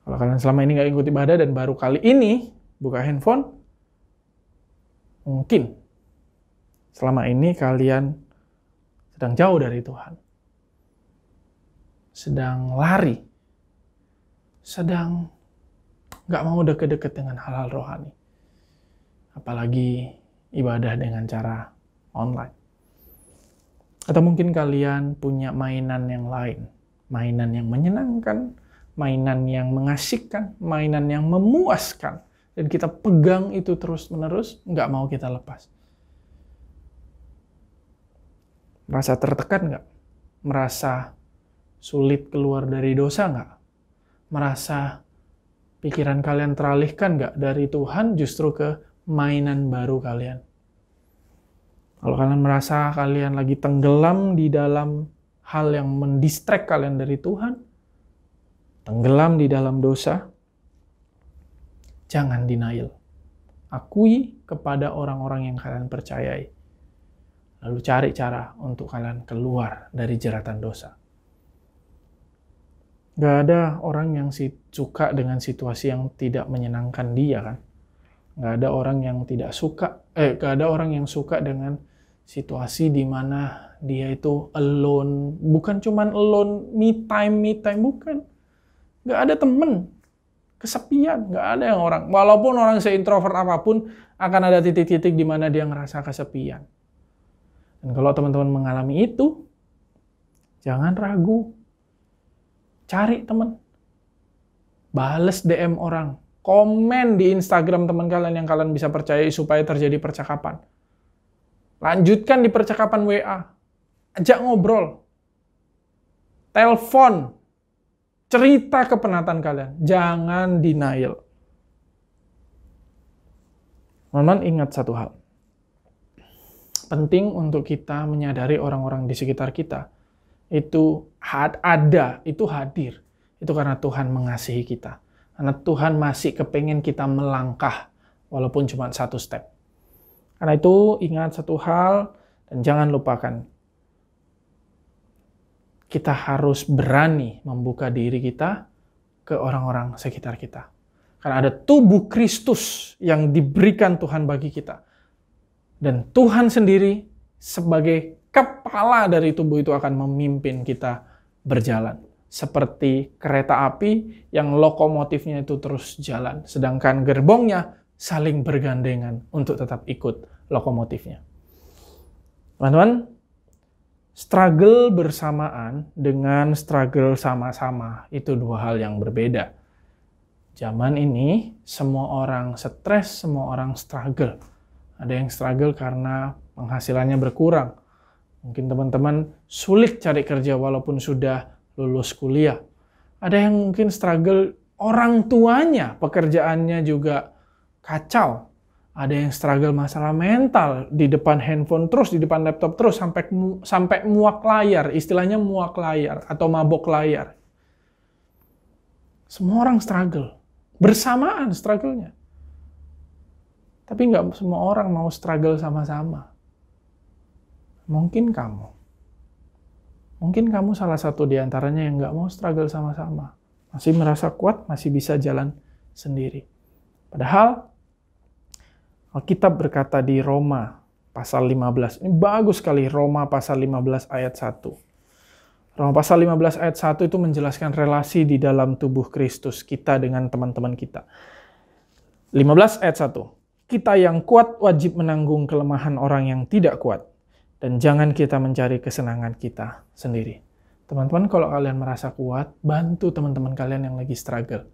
Kalau kalian selama ini nggak ngikut ibadah dan baru kali ini buka handphone, mungkin selama ini kalian sedang jauh dari Tuhan. Sedang lari. Sedang nggak mau deket-deket dengan hal-hal rohani. Apalagi ibadah dengan cara online. Atau mungkin kalian punya mainan yang lain. Mainan yang menyenangkan, mainan yang mengasihkan, mainan yang memuaskan. Dan kita pegang itu terus-menerus, nggak mau kita lepas. Merasa tertekan nggak? Merasa sulit keluar dari dosa nggak? Merasa pikiran kalian teralihkan nggak dari Tuhan justru ke mainan baru kalian? Kalau kalian merasa kalian lagi tenggelam di dalam hal yang mendistract kalian dari Tuhan, tenggelam di dalam dosa, jangan denial. Akui kepada orang-orang yang kalian percayai. Lalu cari cara untuk kalian keluar dari jeratan dosa. Gak ada orang yang suka dengan situasi yang tidak menyenangkan dia, kan? Gak ada orang yang gak ada orang yang suka dengan situasi di mana dia itu alone, bukan cuman alone, me time, bukan. Gak ada temen, kesepian, gak ada yang orang. Walaupun orang seintrovert apapun, akan ada titik-titik di mana dia ngerasa kesepian. Dan kalau teman-teman mengalami itu, jangan ragu. Cari teman. Bales DM orang. Komen di Instagram teman kalian yang kalian bisa percayai supaya terjadi percakapan. Lanjutkan di percakapan WA. Ajak ngobrol. Telepon. cerita kepenatan kalian. Jangan denial. Teman-teman ingat satu hal. Penting untuk kita menyadari orang-orang di sekitar kita. Itu ada, itu hadir. Itu karena Tuhan mengasihi kita. Karena Tuhan masih kepengen kita melangkah walaupun cuma satu step. Karena itu ingat satu hal dan jangan lupakan. Kita harus berani membuka diri kita ke orang-orang sekitar kita. Karena ada tubuh Kristus yang diberikan Tuhan bagi kita. Dan Tuhan sendiri sebagai kepala dari tubuh itu akan memimpin kita berjalan. Seperti kereta api yang lokomotifnya itu terus jalan. Sedangkan gerbongnya saling bergandengan untuk tetap ikut lokomotifnya. Teman-teman, struggle bersamaan dengan struggle sama-sama itu dua hal yang berbeda. Zaman ini semua orang stres, semua orang struggle. Ada yang struggle karena penghasilannya berkurang. Mungkin teman-teman sulit cari kerja walaupun sudah lulus kuliah. Ada yang mungkin struggle orang tuanya, pekerjaannya juga kacau. Ada yang struggle masalah mental, di depan handphone terus, di depan laptop terus, sampai muak layar, istilahnya muak layar atau mabok layar. Semua orang struggle, bersamaan struggle-nya. Tapi nggak semua orang mau struggle sama-sama. Mungkin kamu salah satu di antaranya yang nggak mau struggle sama-sama. Masih merasa kuat, masih bisa jalan sendiri. Padahal Alkitab berkata di Roma pasal 15. Ini bagus sekali, Roma pasal 15 ayat 1. Roma pasal 15 ayat 1 itu menjelaskan relasi di dalam tubuh Kristus kita dengan teman-teman kita. 15 ayat 1. Kita yang kuat wajib menanggung kelemahan orang yang tidak kuat. Dan jangan kita mencari kesenangan kita sendiri. Teman-teman, kalau kalian merasa kuat, bantu teman-teman kalian yang lagi struggle.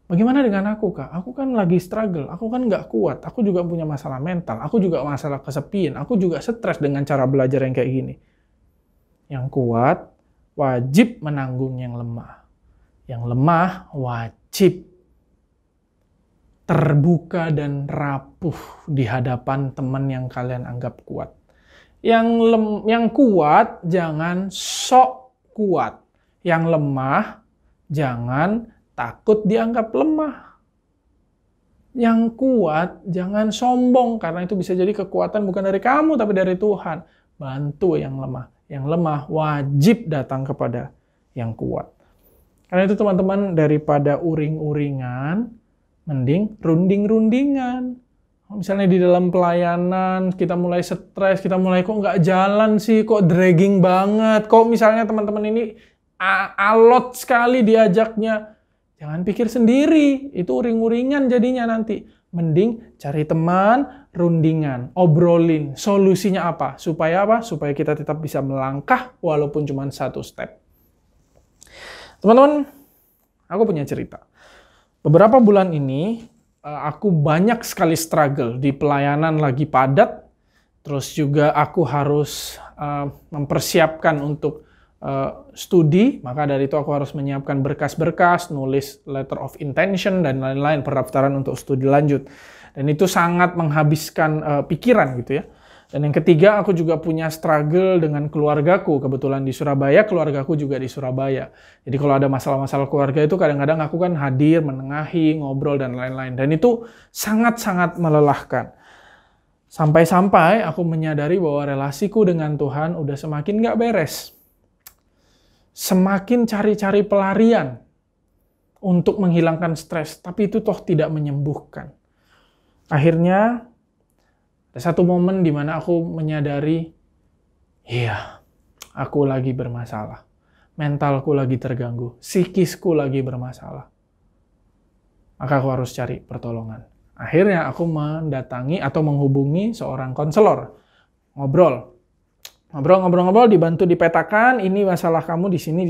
Bagaimana dengan aku, Kak? Aku kan lagi struggle, aku kan nggak kuat, aku juga punya masalah mental, aku juga masalah kesepian, aku juga stres dengan cara belajar yang kayak gini. Yang kuat wajib menanggung yang lemah. Yang lemah wajib terbuka dan rapuh di hadapan teman yang kalian anggap kuat. Yang kuat jangan sok kuat. Yang lemah jangan takut dianggap lemah. Yang kuat jangan sombong, karena itu bisa jadi kekuatan bukan dari kamu tapi dari Tuhan. Bantu yang lemah. Yang lemah wajib datang kepada yang kuat. Karena itu teman-teman, daripada uring-uringan, mending runding-rundingan. Misalnya di dalam pelayanan, kita mulai stres, kita mulai kok nggak jalan sih, kok dragging banget. Kok misalnya teman-teman ini alot sekali diajaknya. Jangan pikir sendiri, itu uring-uringan jadinya nanti. Mending cari teman, rundingan, obrolin. Solusinya apa? Supaya apa? Supaya kita tetap bisa melangkah walaupun cuma satu step. Teman-teman, aku punya cerita. Beberapa bulan ini, aku banyak sekali struggle di pelayanan lagi padat, terus juga aku harus mempersiapkan untuk studi, maka dari itu aku harus menyiapkan berkas-berkas, nulis letter of intention, dan lain-lain, pendaftaran untuk studi lanjut. Dan itu sangat menghabiskan pikiran gitu ya. Dan yang ketiga, aku juga punya struggle dengan keluargaku. Kebetulan di Surabaya, keluargaku juga di Surabaya. Jadi kalau ada masalah-masalah keluarga itu kadang-kadang aku kan hadir, menengahi, ngobrol, dan lain-lain. Dan itu sangat-sangat melelahkan. Sampai-sampai aku menyadari bahwa relasiku dengan Tuhan udah semakin gak beres. Semakin cari-cari pelarian untuk menghilangkan stres, tapi itu toh tidak menyembuhkan. Akhirnya, ada satu momen di mana aku menyadari, iya, aku lagi bermasalah. Mentalku lagi terganggu, psikisku lagi bermasalah. Maka aku harus cari pertolongan. Akhirnya aku mendatangi atau menghubungi seorang konselor. Ngobrol, dibantu dipetakan, ini masalah kamu di sini.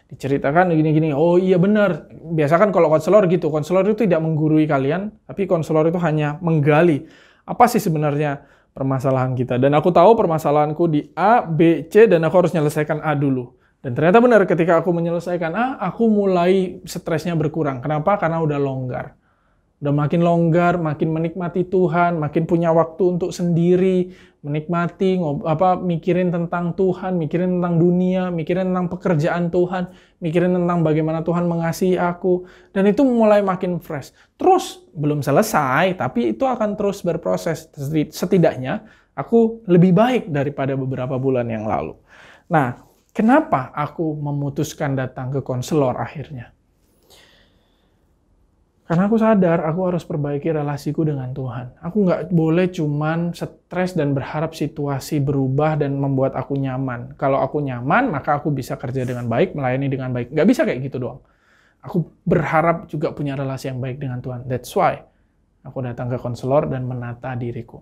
Diceritakan gini-gini. Oh iya benar. Biasa kan kalau konselor gitu, konselor itu tidak menggurui kalian, tapi konselor itu hanya menggali apa sih sebenarnya permasalahan kita. Dan aku tahu permasalahanku di A, B, C, dan aku harus menyelesaikan A dulu. Dan ternyata benar ketika aku menyelesaikan, aku mulai stresnya berkurang. Kenapa? Karena udah longgar. Udah makin longgar, makin menikmati Tuhan, makin punya waktu untuk sendiri, menikmati, mikirin tentang Tuhan, mikirin tentang dunia, mikirin tentang pekerjaan Tuhan, mikirin tentang bagaimana Tuhan mengasihi aku. Dan itu mulai makin fresh. Terus, belum selesai, tapi itu akan terus berproses. Setidaknya, aku lebih baik daripada beberapa bulan yang lalu. Nah, kenapa aku memutuskan datang ke konselor akhirnya? Karena aku sadar aku harus perbaiki relasiku dengan Tuhan. Aku nggak boleh cuman stres dan berharap situasi berubah dan membuat aku nyaman. Kalau aku nyaman, maka aku bisa kerja dengan baik, melayani dengan baik. Nggak bisa kayak gitu doang. Aku berharap juga punya relasi yang baik dengan Tuhan. That's why aku datang ke konselor dan menata diriku.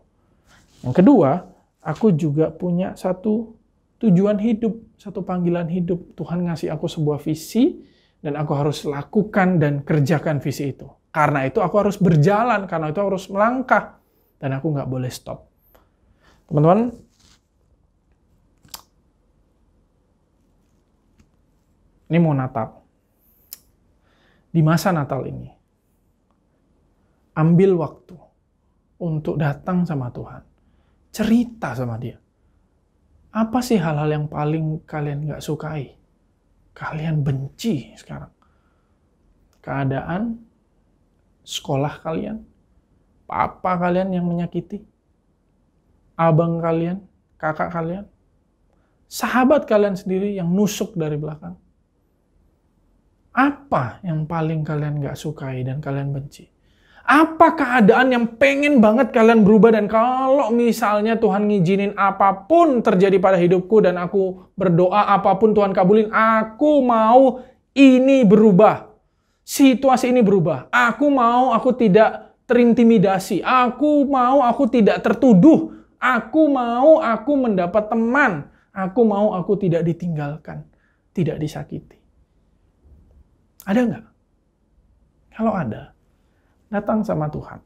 Yang kedua, aku juga punya satu tujuan hidup, satu panggilan hidup. Tuhan ngasih aku sebuah visi, dan aku harus lakukan dan kerjakan visi itu. Karena itu aku harus berjalan, karena itu harus melangkah. Dan aku nggak boleh stop. Teman-teman, ini mau Natal. Di masa Natal ini, ambil waktu untuk datang sama Tuhan. Cerita sama dia. Apa sih hal-hal yang paling kalian nggak sukai? Kalian benci sekarang? Keadaan sekolah kalian, papa kalian yang menyakiti, abang kalian, kakak kalian, sahabat kalian sendiri yang nusuk dari belakang. Apa yang paling kalian gak sukai dan kalian benci? Apa keadaan yang pengen banget kalian berubah, dan kalau misalnya Tuhan ngizinin apapun terjadi pada hidupku dan aku berdoa apapun Tuhan kabulin, aku mau ini berubah. Situasi ini berubah. Aku mau aku tidak terintimidasi. Aku mau aku tidak tertuduh. Aku mau aku mendapat teman. Aku mau aku tidak ditinggalkan. Tidak disakiti. Ada nggak? Kalau ada, datang sama Tuhan.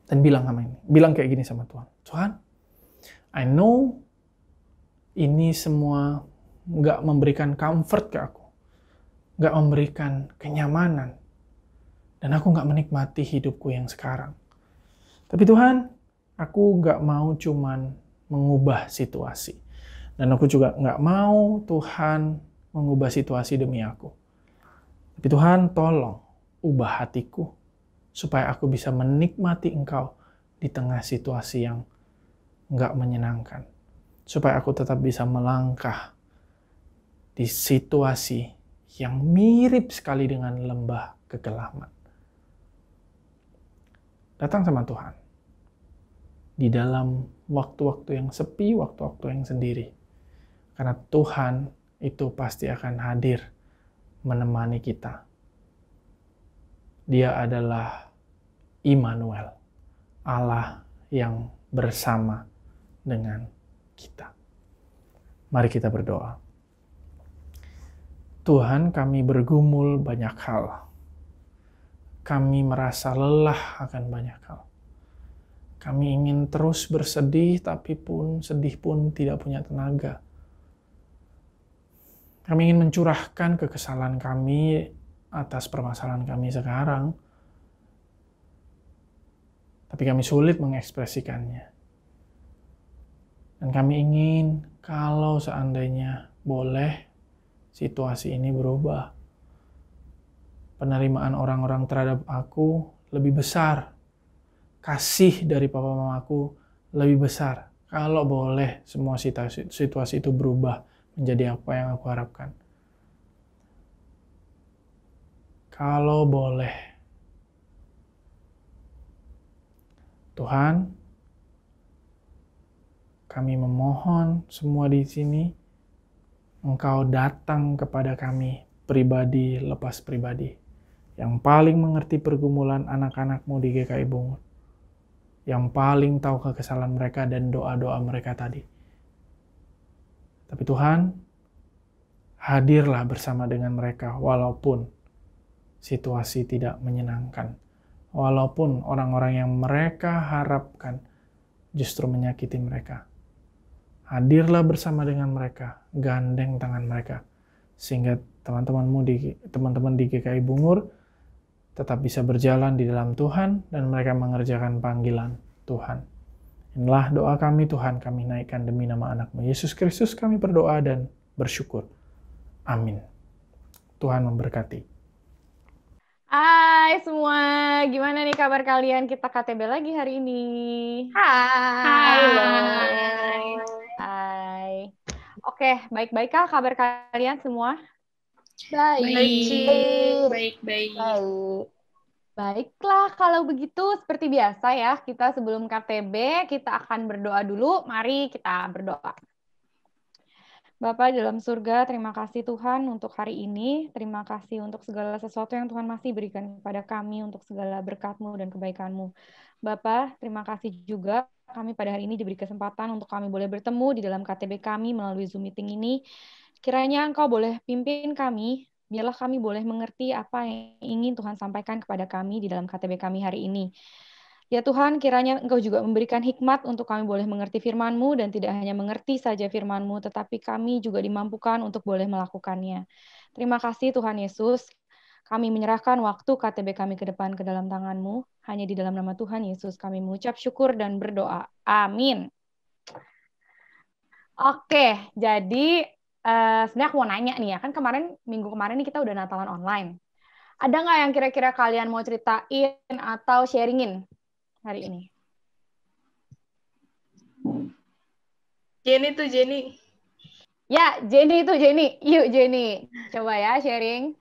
Dan bilang kayak gini sama Tuhan. Tuhan, I know ini semua nggak memberikan comfort ke aku. Nggak memberikan kenyamanan. Dan aku nggak menikmati hidupku yang sekarang. Tapi Tuhan, aku nggak mau cuman mengubah situasi. Dan aku juga nggak mau Tuhan mengubah situasi demi aku. Tapi Tuhan, tolong ubah hatiku supaya aku bisa menikmati Engkau di tengah situasi yang nggak menyenangkan. Supaya aku tetap bisa melangkah di situasi yang mirip sekali dengan lembah kegelapan. Datang sama Tuhan. Di dalam waktu-waktu yang sepi, waktu-waktu yang sendiri. Karena Tuhan itu pasti akan hadir menemani kita. Dia adalah Immanuel, Allah yang bersama dengan kita. Mari kita berdoa. Tuhan, kami bergumul banyak hal. Kami merasa lelah akan banyak hal. Kami ingin terus bersedih, tapi sedih pun tidak punya tenaga. Kami ingin mencurahkan kekesalan kami atas permasalahan kami sekarang. Tapi kami sulit mengekspresikannya. Dan kami ingin kalau seandainya boleh situasi ini berubah. Penerimaan orang-orang terhadap aku lebih besar. Kasih dari papa mamaku lebih besar. Kalau boleh semua situasi itu berubah menjadi apa yang aku harapkan. Kalau boleh. Tuhan, kami memohon semua di sini, Engkau datang kepada kami pribadi lepas pribadi, yang paling mengerti pergumulan anak-anak-Mu di GKI Bungur, yang paling tahu kekesalan mereka dan doa-doa mereka tadi. Tapi Tuhan, hadirlah bersama dengan mereka walaupun situasi tidak menyenangkan, walaupun orang-orang yang mereka harapkan justru menyakiti mereka. Hadirlah bersama dengan mereka, gandeng tangan mereka, sehingga teman-teman di GKI Bungur tetap bisa berjalan di dalam Tuhan dan mereka mengerjakan panggilan Tuhan. Inilah doa kami Tuhan, kami naikkan demi nama anak-Mu Yesus Kristus kami berdoa dan bersyukur. Amin. Tuhan memberkati. Hai semua, gimana nih kabar kalian? Kita KTB lagi hari ini. Hai. Oke, baik-baik kah kabar kalian semua? Baik. Baiklah, kalau begitu seperti biasa ya, kita sebelum KTB, kita akan berdoa dulu. Mari kita berdoa. Bapa dalam surga, terima kasih Tuhan untuk hari ini. Terima kasih untuk segala sesuatu yang Tuhan masih berikan kepada kami, untuk segala berkat-Mu dan kebaikan-Mu. Bapa, terima kasih juga kami pada hari ini diberi kesempatan untuk kami boleh bertemu di dalam KTB kami melalui Zoom meeting ini. Kiranya Engkau boleh pimpin kami, biarlah kami boleh mengerti apa yang ingin Tuhan sampaikan kepada kami di dalam KTB kami hari ini. Ya Tuhan, kiranya Engkau juga memberikan hikmat untuk kami boleh mengerti firman-Mu dan tidak hanya mengerti saja firman-Mu, tetapi kami juga dimampukan untuk boleh melakukannya. Terima kasih Tuhan Yesus. Kami menyerahkan waktu KTB kami ke depan ke dalam tangan-Mu. Hanya di dalam nama Tuhan Yesus kami mengucap syukur dan berdoa. Amin. Oke, jadi sebenarnya aku mau nanya nih ya, kan minggu kemarin nih kita udah Natalan online. Ada nggak yang kira-kira kalian mau ceritain atau sharingin hari ini? Jenny. Ya, Jenny. Yuk Jenny, coba ya sharing.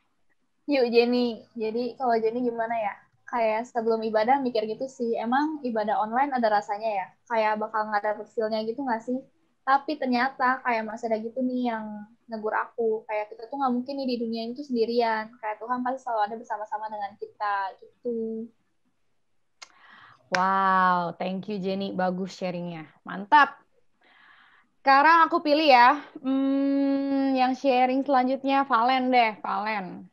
Yuk Jenny. Jadi kalau Jenny gimana ya? Kayak sebelum ibadah mikir gitu sih, emang ibadah online ada rasanya ya? Kayak bakal nggak ada feel-nya gitu nggak sih? Tapi ternyata kayak masih ada gitu nih yang negur aku. Kayak kita tuh nggak mungkin nih di dunia ini tuh sendirian. Kayak Tuhan pasti selalu ada bersama-sama dengan kita gitu. Wow, thank you Jenny, bagus sharingnya, mantap. Sekarang aku pilih ya, yang sharing selanjutnya Valen deh, Valen.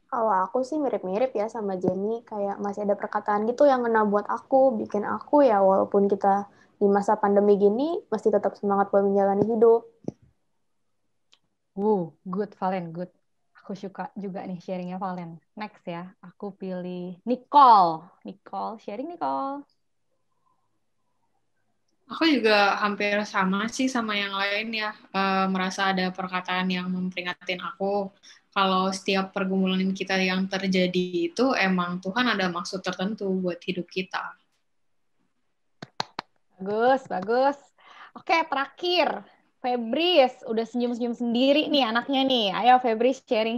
Kalau aku sih mirip-mirip ya sama Jenny, kayak masih ada perkataan gitu yang ngena buat aku, bikin aku ya walaupun kita di masa pandemi gini masih tetap semangat buat menjalani hidup. Good Valen, good. Aku suka juga nih sharingnya Valen. Next ya, aku pilih Nicole. Sharing Nicole. Aku juga hampir sama sih sama yang lain ya. Merasa ada perkataan yang memperingatin aku. Kalau setiap pergumulan kita yang terjadi itu emang Tuhan ada maksud tertentu buat hidup kita. Bagus. Oke, terakhir. Febris, udah senyum-senyum sendiri nih anaknya nih. Ayo Febris sharing.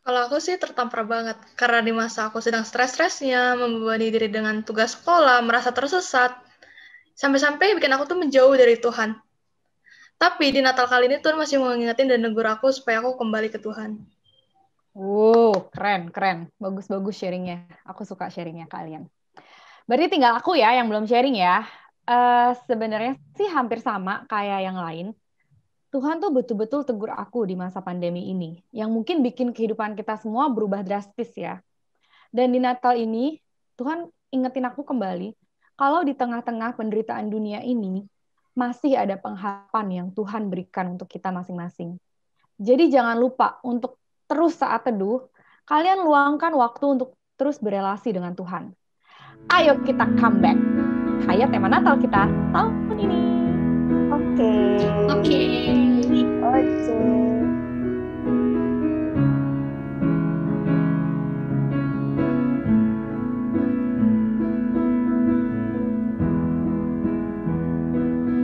Kalau aku sih tertampar banget, karena di masa aku sedang stres-stresnya, membebani diri dengan tugas sekolah, merasa tersesat, sampai-sampai bikin aku tuh menjauh dari Tuhan. Tapi di Natal kali ini Tuhan masih mau ngingetin dan negur aku supaya aku kembali ke Tuhan. Keren. Bagus sharingnya. Aku suka sharingnya kalian. Berarti tinggal aku ya yang belum sharing ya. Sebenarnya sih hampir sama kayak yang lain. Tuhan tuh betul-betul tegur aku di masa pandemi ini, yang mungkin bikin kehidupan kita semua berubah drastis ya. Dan di Natal ini, Tuhan ingetin aku kembali, kalau di tengah-tengah penderitaan dunia ini, masih ada pengharapan yang Tuhan berikan untuk kita masing-masing. Jadi jangan lupa untuk terus saat teduh, kalian luangkan waktu untuk terus berelasi dengan Tuhan. Ayo kita comeback. Kayak tema Natal kita tahun ini. Oke.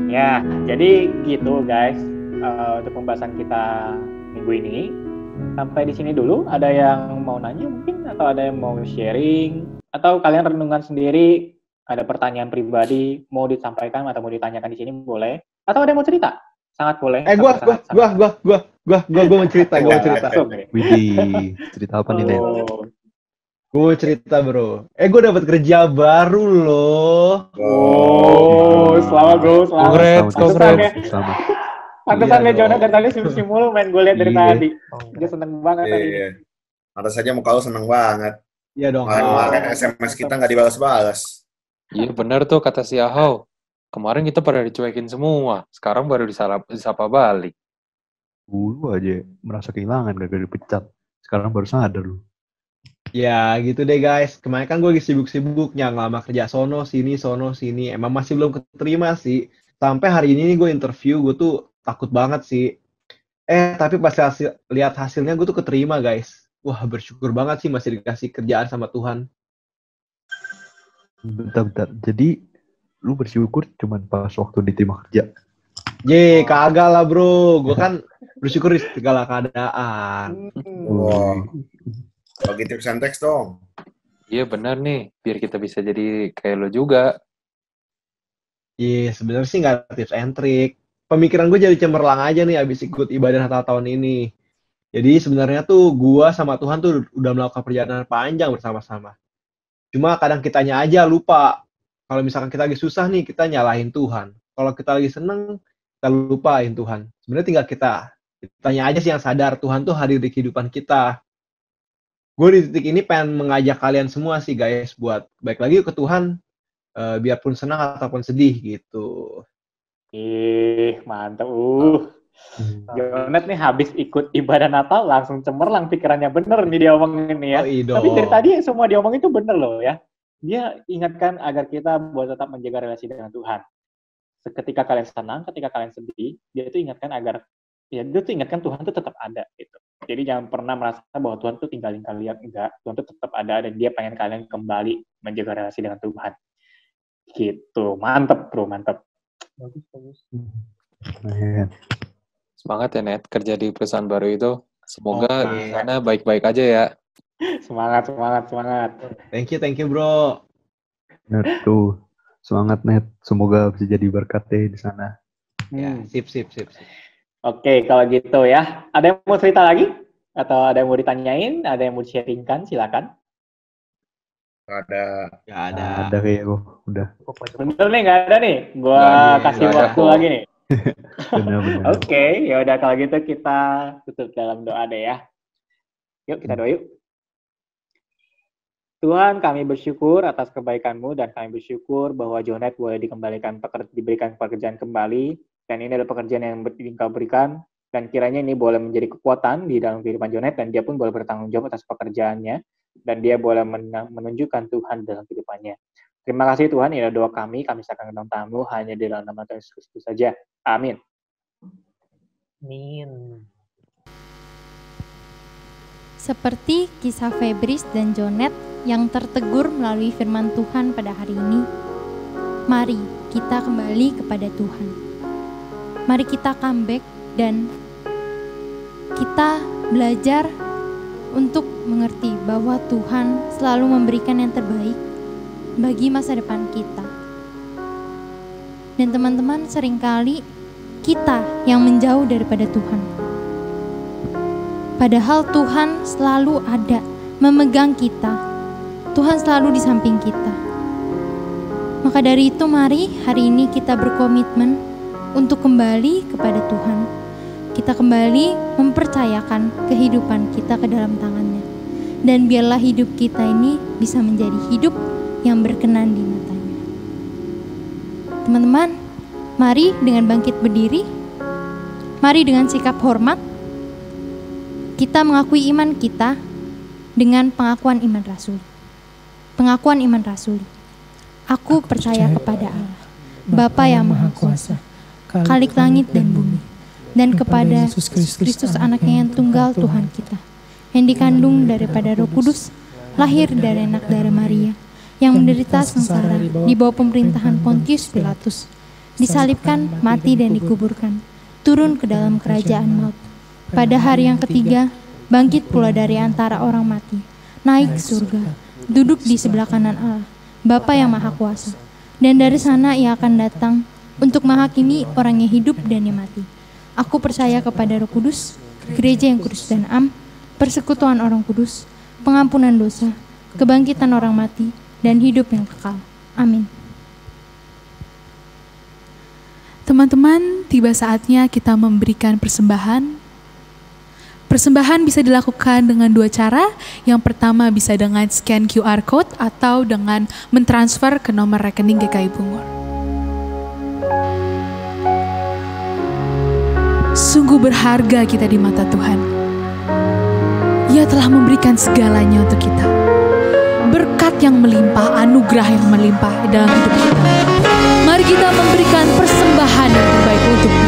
Ya, jadi gitu guys untuk pembahasan kita minggu ini. Sampai di sini dulu. Ada yang mau nanya mungkin, atau ada yang mau sharing, atau kalian renungan sendiri, ada pertanyaan pribadi mau disampaikan atau mau ditanyakan di sini boleh. Atau ada yang mau cerita, sangat boleh. Gue mau cerita. Widih, cerita apa nih, Nen? Gue mau cerita, bro. Gue dapat kerja baru loh. Selamat. Congrats. Pantesan ya Jonah dan tadi simul main gue lihat dari tadi. Dia seneng banget tadi. Pantes saja muka lu seneng banget. Iya dong. Kemarin SMS kita nggak dibalas-balas. Iya benar tuh kata si Ahau. Kemarin kita pada dicuekin semua, sekarang baru disapa balik. Dulu aja merasa kehilangan gara-gara dipecat. Sekarang baru sadar lu. Ya gitu deh guys. Kemarin kan gue lagi sibuk-sibuknya ngelamar kerja sono sini. Emang masih belum keterima sih. Sampai hari ini nih gue interview, gue tuh takut banget sih. Tapi pas lihat hasilnya gue tuh keterima guys. Wah bersyukur banget sih masih dikasih kerjaan sama Tuhan. Bentar. Jadi lu bersyukur cuman pas waktu diterima kerja? Kagak lah bro. Gue kan bersyukur di segala keadaan. Wow. Bagi tips and tricks dong. Iya benar nih, biar kita bisa jadi kayak lo juga. Sebenarnya sih nggak ada tips and trick. Pemikiran gue jadi cemerlang aja nih abis ikut ibadah Natal tahun ini. Jadi sebenarnya tuh gue sama Tuhan tuh udah melakukan perjalanan panjang bersama-sama. Cuma kadang kitanya aja lupa. Kalau misalkan kita lagi susah nih, kita nyalahin Tuhan. Kalau kita lagi seneng, kita lupain Tuhan. Sebenarnya tinggal kitanya aja sih yang sadar Tuhan tuh hadir di kehidupan kita. Gue di titik ini pengen mengajak kalian semua sih guys buat balik lagi ke Tuhan, biarpun senang ataupun sedih gitu. Mantap. Jonet nih habis ikut ibadah Natal langsung cemerlang pikirannya, bener nih dia omongin nih ya. Tapi dari tadi semua dia omongin itu bener loh ya. Dia ingatkan agar kita buat tetap menjaga relasi dengan Tuhan. Ketika kalian senang, ketika kalian sedih, dia itu ingatkan Tuhan itu tetap ada gitu. Jadi jangan pernah merasa bahwa Tuhan tuh tinggalin kalian, enggak. Tuhan tuh tetap ada dan dia pengen kalian kembali menjaga relasi dengan Tuhan. Gitu. Mantep bro, mantep. Bagus. Semangat ya Net, kerja di perusahaan baru itu. Semoga di sana baik-baik aja ya. Semangat. Thank you bro. Net tuh, semangat Net. Semoga bisa jadi berkat deh di sana. Ya, sip. Oke, kalau gitu ya. Ada yang mau cerita lagi? Atau ada yang mau ditanyain? Ada yang mau di-sharingkan? Silakan. Gak ada kayak gue, udah. Bener nih, nggak ada nih. Gua kasih waktu lagi nih. Bener. Oke, ya udah kalau gitu kita tutup dalam doa deh ya. Yuk kita doa yuk. Tuhan, kami bersyukur atas kebaikan-Mu dan kami bersyukur bahwa Jonet boleh diberikan pekerjaan kembali. Dan ini adalah pekerjaan yang Engkau berikan, dan kiranya ini boleh menjadi kekuatan di dalam kehidupan Jonet, dan dia pun boleh bertanggung jawab atas pekerjaannya, dan dia boleh menunjukkan Tuhan dalam kehidupannya. Terima kasih Tuhan, ini adalah doa kami serahkan ke dalam tamu, hanya di dalam nama Tuhan Yesus Kristus saja. Amin. Seperti kisah Febris dan Jonet yang tertegur melalui firman Tuhan pada hari ini, mari kita kembali kepada Tuhan. Mari kita comeback dan kita belajar untuk mengerti bahwa Tuhan selalu memberikan yang terbaik bagi masa depan kita. Dan teman-teman, seringkali kita yang menjauh daripada Tuhan. Padahal Tuhan selalu ada, memegang kita. Tuhan selalu di samping kita. Maka dari itu mari hari ini kita berkomitmen untuk kembali kepada Tuhan. Kita kembali mempercayakan kehidupan kita ke dalam tangan-Nya. Dan biarlah hidup kita ini bisa menjadi hidup yang berkenan di mata-Nya. Teman-teman, mari dengan bangkit berdiri. Mari dengan sikap hormat. Kita mengakui iman kita dengan pengakuan iman rasuli. Pengakuan iman rasuli. Aku percaya kepada Allah, Bapa yang Maha Kuasa, Khalik langit dan bumi, dan kepada Yesus Kristus anaknya yang tunggal Tuhan kita, yang dikandung daripada Roh Kudus, lahir dari anak darah Maria, yang menderita sengsara di bawah pemerintahan Pontius Pilatus, disalibkan, mati dan dikuburkan, turun ke dalam kerajaan maut. Pada hari yang ketiga, bangkit pula dari antara orang mati, naik ke surga, duduk di sebelah kanan Allah, Bapa yang Maha Kuasa, dan dari sana Ia akan datang untuk menghakimi orang yang hidup dan yang mati. Aku percaya kepada Roh Kudus, gereja yang kudus dan am, persekutuan orang kudus, pengampunan dosa, kebangkitan orang mati, dan hidup yang kekal. Amin. Teman-teman, tiba saatnya kita memberikan persembahan. Persembahan bisa dilakukan dengan dua cara. Yang pertama bisa dengan scan QR Code atau dengan mentransfer ke nomor rekening GKI Bungur. Sungguh berharga kita di mata Tuhan. Ia telah memberikan segalanya untuk kita. Berkat yang melimpah, anugerah yang melimpah dalam hidup kita. Mari kita memberikan persembahan yang terbaik untuk Dia.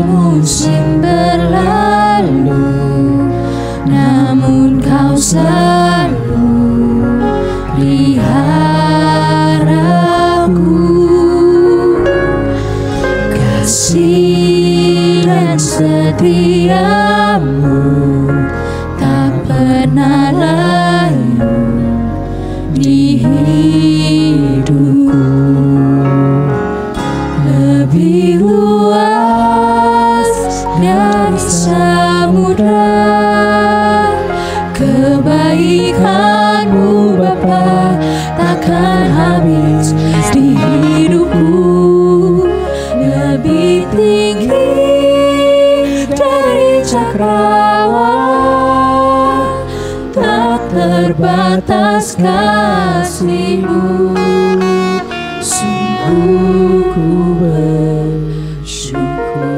Musim berlalu, namun Kau selalu peliharaku. Kasih dan setiamu tak pernah layu di hidupku. Lebih luas dari samudra kebaikan-Mu Bapa, takkan habis di hidupku. Lebih tinggi dari cakrawala, tak terbatas kasih-Mu. Sungguh ku bersyukur.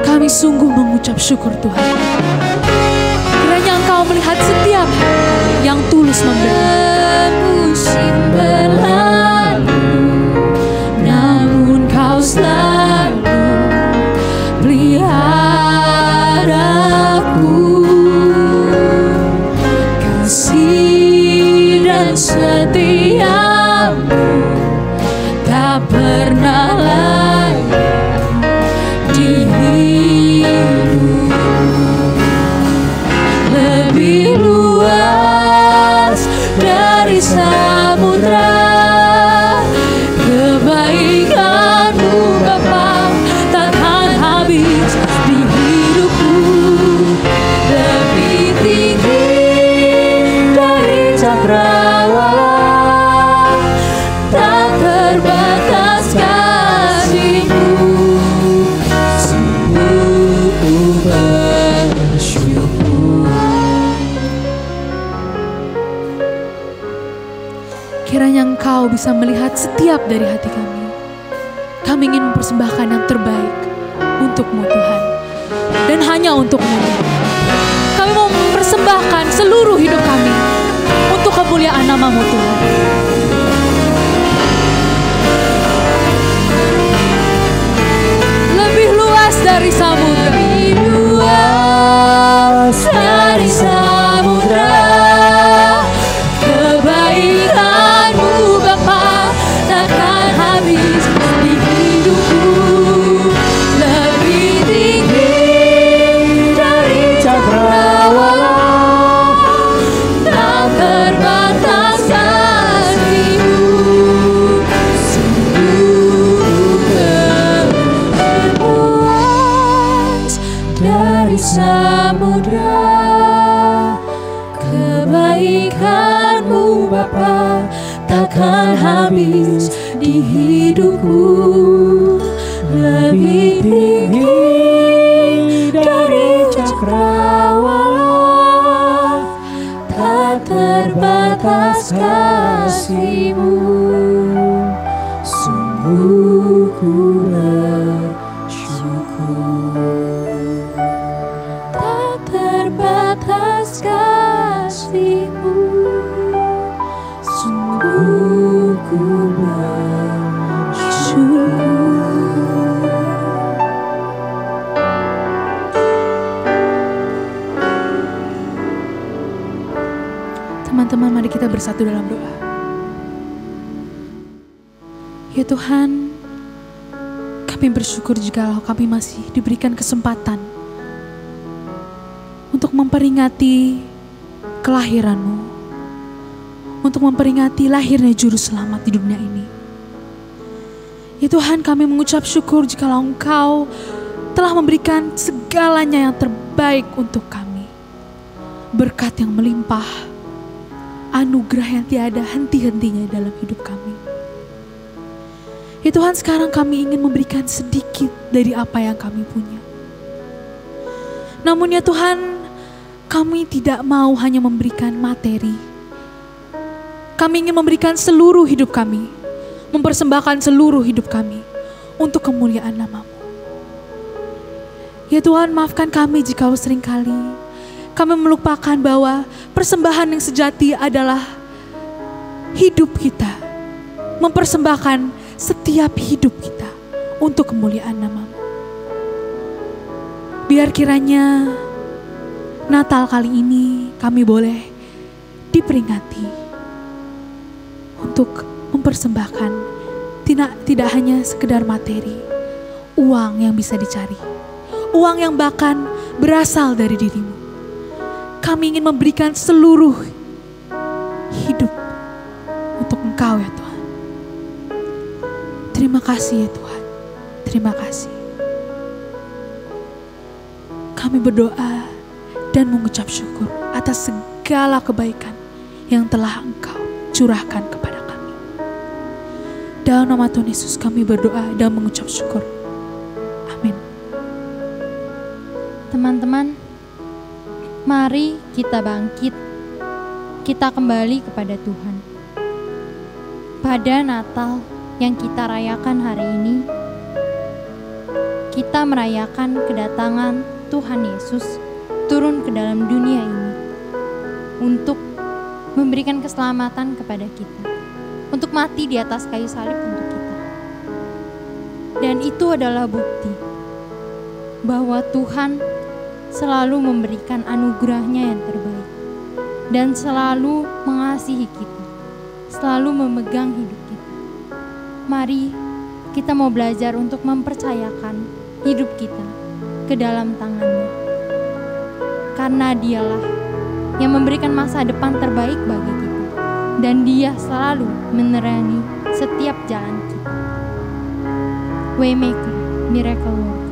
Kami sungguh mengucap syukur Tuhan. Kiranya Engkau melihat setiap hati yang tulus memberi. Musim berlalu, namun Kau selalu peliharaku. Kasih dan setia-Mu tak pernah layu di hidupku. Lebih luas dari samudra kebaikan-Mu Bapa, takkan habis di hidupku. Lebih tinggi dari cakrawala, tak terbatas kasih-Mu. Sungguh ku bersyukur. Kiranya Engkau bisa melihat setiap dari hati kami. Kami ingin mempersembahkan yang terbaik untuk-Mu Tuhan. Dan hanya untuk-Mu. Kami mau mempersembahkan seluruh hidup kami untuk kemuliaan nama-Mu Tuhan. Lebih luas dari samudra. Lebih luas dari samudra kebaikan-Mu Bapa, takkan habis di hidupku. Lebih tinggi dari cakrawala, tak terbatas kasih-Mu. Sungguh luas dari samudra kebaikan-Mu Bapa, takkan habis di hidupku. Lebih tinggi dari cakrawala, tak terbatas kasih-Mu. Sungguh ku bersyukur. Tak terbatas kasih-Mu. Sungguh ku bersyukur. Teman-teman, mari kita bersatu dalam doa. Ya Tuhan, kami bersyukur jikalau kami masih diberikan kesempatan untuk memperingati kelahiran-Mu, untuk memperingati lahirnya Juru Selamat di dunia ini. Ya Tuhan, kami mengucap syukur jikalau Engkau telah memberikan segalanya yang terbaik untuk kami. Berkat yang melimpah, anugerah yang tiada henti-hentinya dalam hidup kami. Ya Tuhan, sekarang kami ingin memberikan sedikit dari apa yang kami punya. Namun ya Tuhan, kami tidak mau hanya memberikan materi. Kami ingin memberikan seluruh hidup kami, mempersembahkan seluruh hidup kami untuk kemuliaan nama-Mu. Ya Tuhan, maafkan kami jika seringkali kami melupakan bahwa persembahan yang sejati adalah hidup kita, mempersembahkan setiap hidup kita untuk kemuliaan nama-Mu. Biar kiranya Natal kali ini kami boleh diperingati untuk mempersembahkan tidak hanya sekedar materi, uang yang bisa dicari, uang yang bahkan berasal dari diri-Mu. Kami ingin memberikan seluruh hidup untuk Engkau ya Tuhan. Terima kasih ya Tuhan, terima kasih. Kami berdoa dan mengucap syukur atas segala kebaikan yang telah Engkau curahkan kepada kami. Dalam nama Tuhan Yesus kami berdoa dan mengucap syukur. Amin. Teman-teman, mari kita bangkit. Kita kembali kepada Tuhan. Pada Natal yang kita rayakan hari ini, kita merayakan kedatangan Tuhan Yesus turun ke dalam dunia ini untuk memberikan keselamatan kepada kita, untuk mati di atas kayu salib untuk kita. Dan itu adalah bukti bahwa Tuhan selalu memberikan anugerah-Nya yang terbaik dan selalu mengasihi kita, selalu memegang hidup kita. Mari kita mau belajar untuk mempercayakan hidup kita ke dalam tangan-Nya. Karena Dialah yang memberikan masa depan terbaik bagi kita. Dan Dia selalu menerangi setiap jalan kita. Waymaker, Miracle Worker.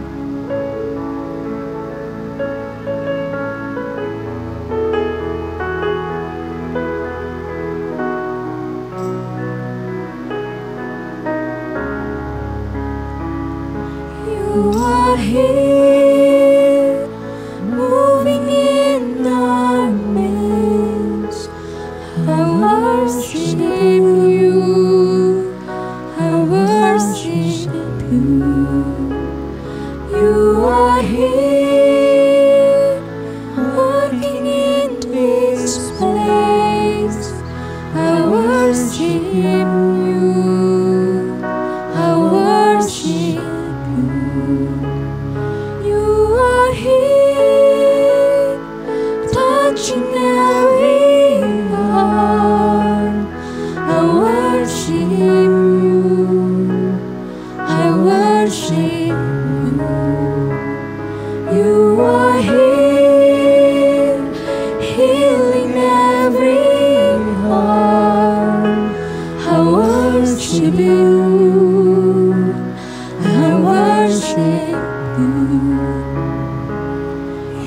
You are here, moving in our midst. I worship you, I worship you. You are here, working in this place. I worship you, I worship you. You are here, touching every heart. I worship you, I worship you. You are here, healing every heart. I worship you, I worship you.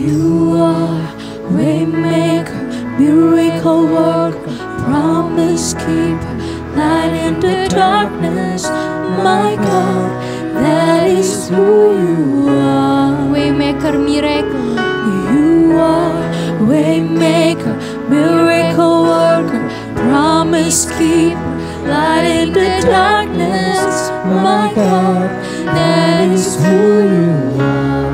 You are waymaker, miracle worker, promise keeper, light in the darkness. My God, that is who you are. Waymaker, miracle. You are waymaker, miracle worker, promise keeper, light in the darkness. My God, that is who you are.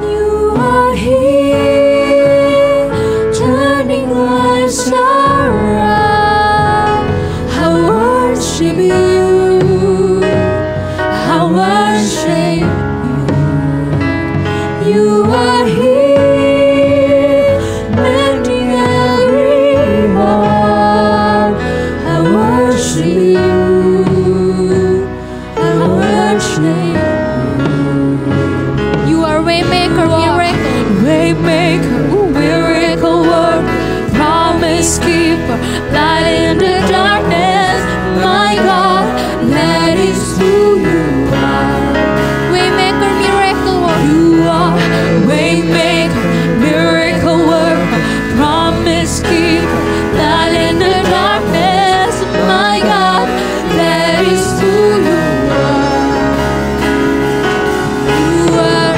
You are here, turning lives around. I worship you, I worship you. You are here, mending every heart. I worship you, I worship you. You are waymaker, miracle. Waymaker, miracle worker, promise keeper, light in the darkness. My God, that is who you are. Waymaker, miracle worker. You are waymaker, miracle worker, promise keeper, light in the darkness. My God, that is who you are. You are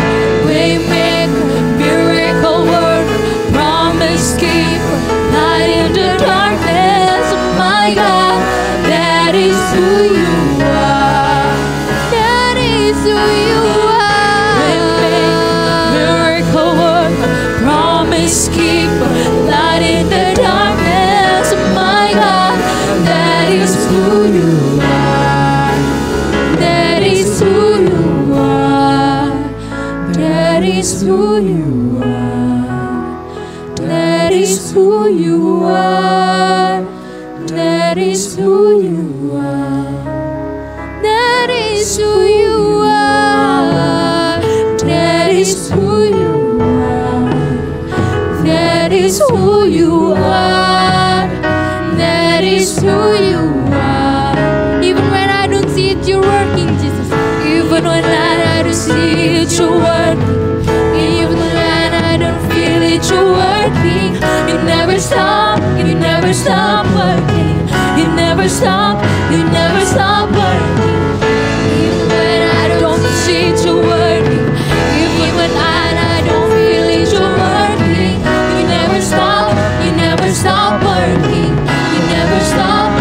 waymaker, miracle worker, promise keeper, light in the darkness. My God, that is who you are. is who you are. That is who you are. That is who you are. That is who you are. Even when I don't see it, you're working, Jesus. Even when I don't see it, you're working. Even when I don't feel it, you're working. You never stop. You never stop working. You never stop. You never stop working. Even when I don't see it, you're working. Even when I don't feel it, you're working. You never stop. You never stop working. You never stop.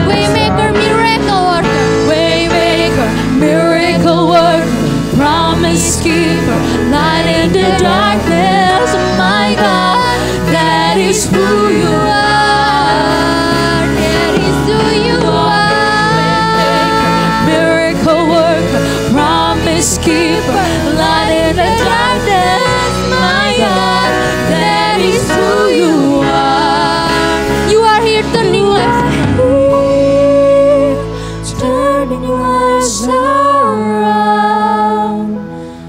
Waymaker, miracle worker. Waymaker, miracle worker. Promise keeper. Light in the darkness. Oh my God, that is who you are. That is who you are. Miracle worker, promise keeper, light in the darkness. My God, that is who you are. You are here turning lives, turning lives around.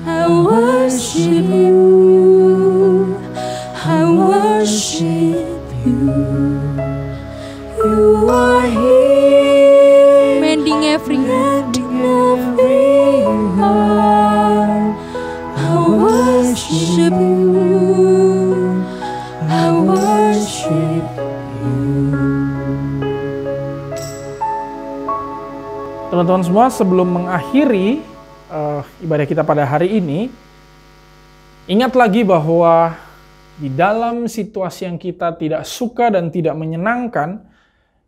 I worship you. I worship you. You are here, mending every heart. I worship you. I worship you. Teman-teman semua, sebelum mengakhiri ibadah kita pada hari ini, ingat lagi bahwa di dalam situasi yang kita tidak suka dan tidak menyenangkan,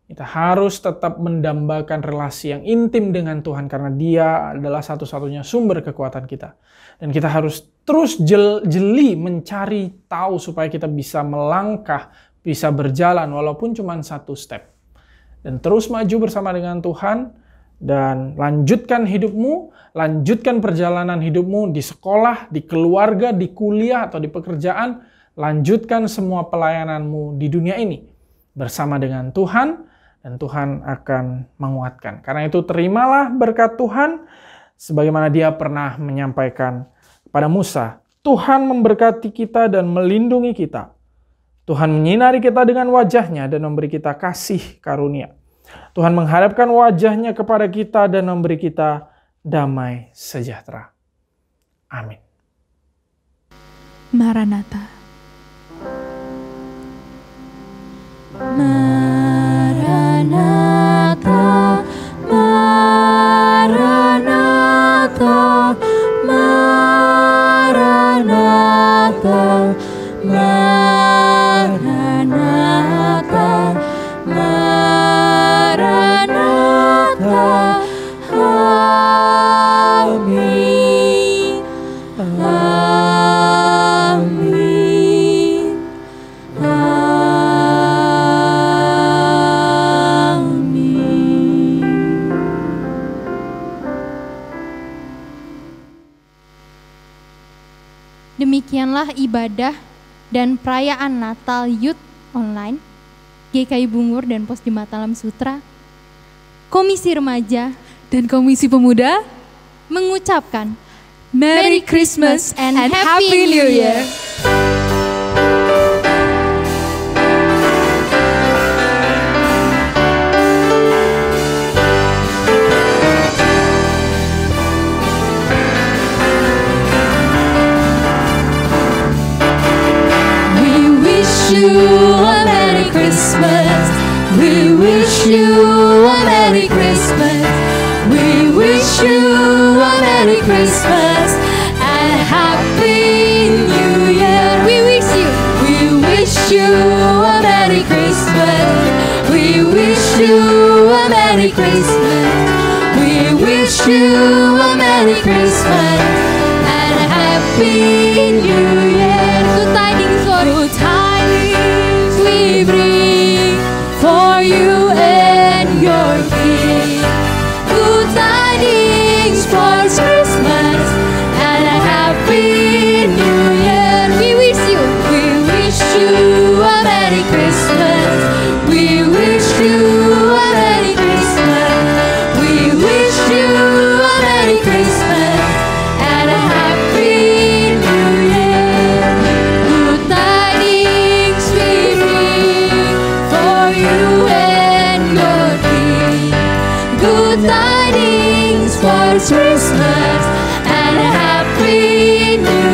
kita harus tetap mendambakan relasi yang intim dengan Tuhan karena Dia adalah satu-satunya sumber kekuatan kita. Dan kita harus terus jeli mencari tahu supaya kita bisa melangkah, bisa berjalan walaupun cuma satu step. Dan terus maju bersama dengan Tuhan dan lanjutkan hidupmu, lanjutkan perjalanan hidupmu di sekolah, di keluarga, di kuliah atau di pekerjaan. Lanjutkan semua pelayananmu di dunia ini bersama dengan Tuhan, dan Tuhan akan menguatkan. Karena itu terimalah berkat Tuhan sebagaimana Dia pernah menyampaikan kepada Musa. Tuhan memberkati kita dan melindungi kita. Tuhan menyinari kita dengan wajah-Nya dan memberi kita kasih karunia. Tuhan menghadapkan wajah-Nya kepada kita dan memberi kita damai sejahtera. Amin. Maranatha. Maranatha, Maranatha, Maranatha, Maranatha, Maranatha. Amin, amin, Demikianlah ibadah dan perayaan Natal Youth Online, GKI Bungur dan Pos Jemaat Alam Sutra, Komisi Remaja dan Komisi Pemuda mengucapkan Merry Christmas and Happy New Year. You a Merry Christmas. We wish you a Merry Christmas. We wish you a Merry Christmas and Happy New Year. We wish you a Merry Christmas. We wish you a Merry Christmas. We wish you a Merry Christmas and Happy New Year. Good tidings, Lord. Good tidings we bring for you and your King. Good tidings for Christmas and a Happy New Year. We wish you a Merry Christmas. We wish you a Merry Christmas. We wish you a Merry tidings for Christmas and Happy New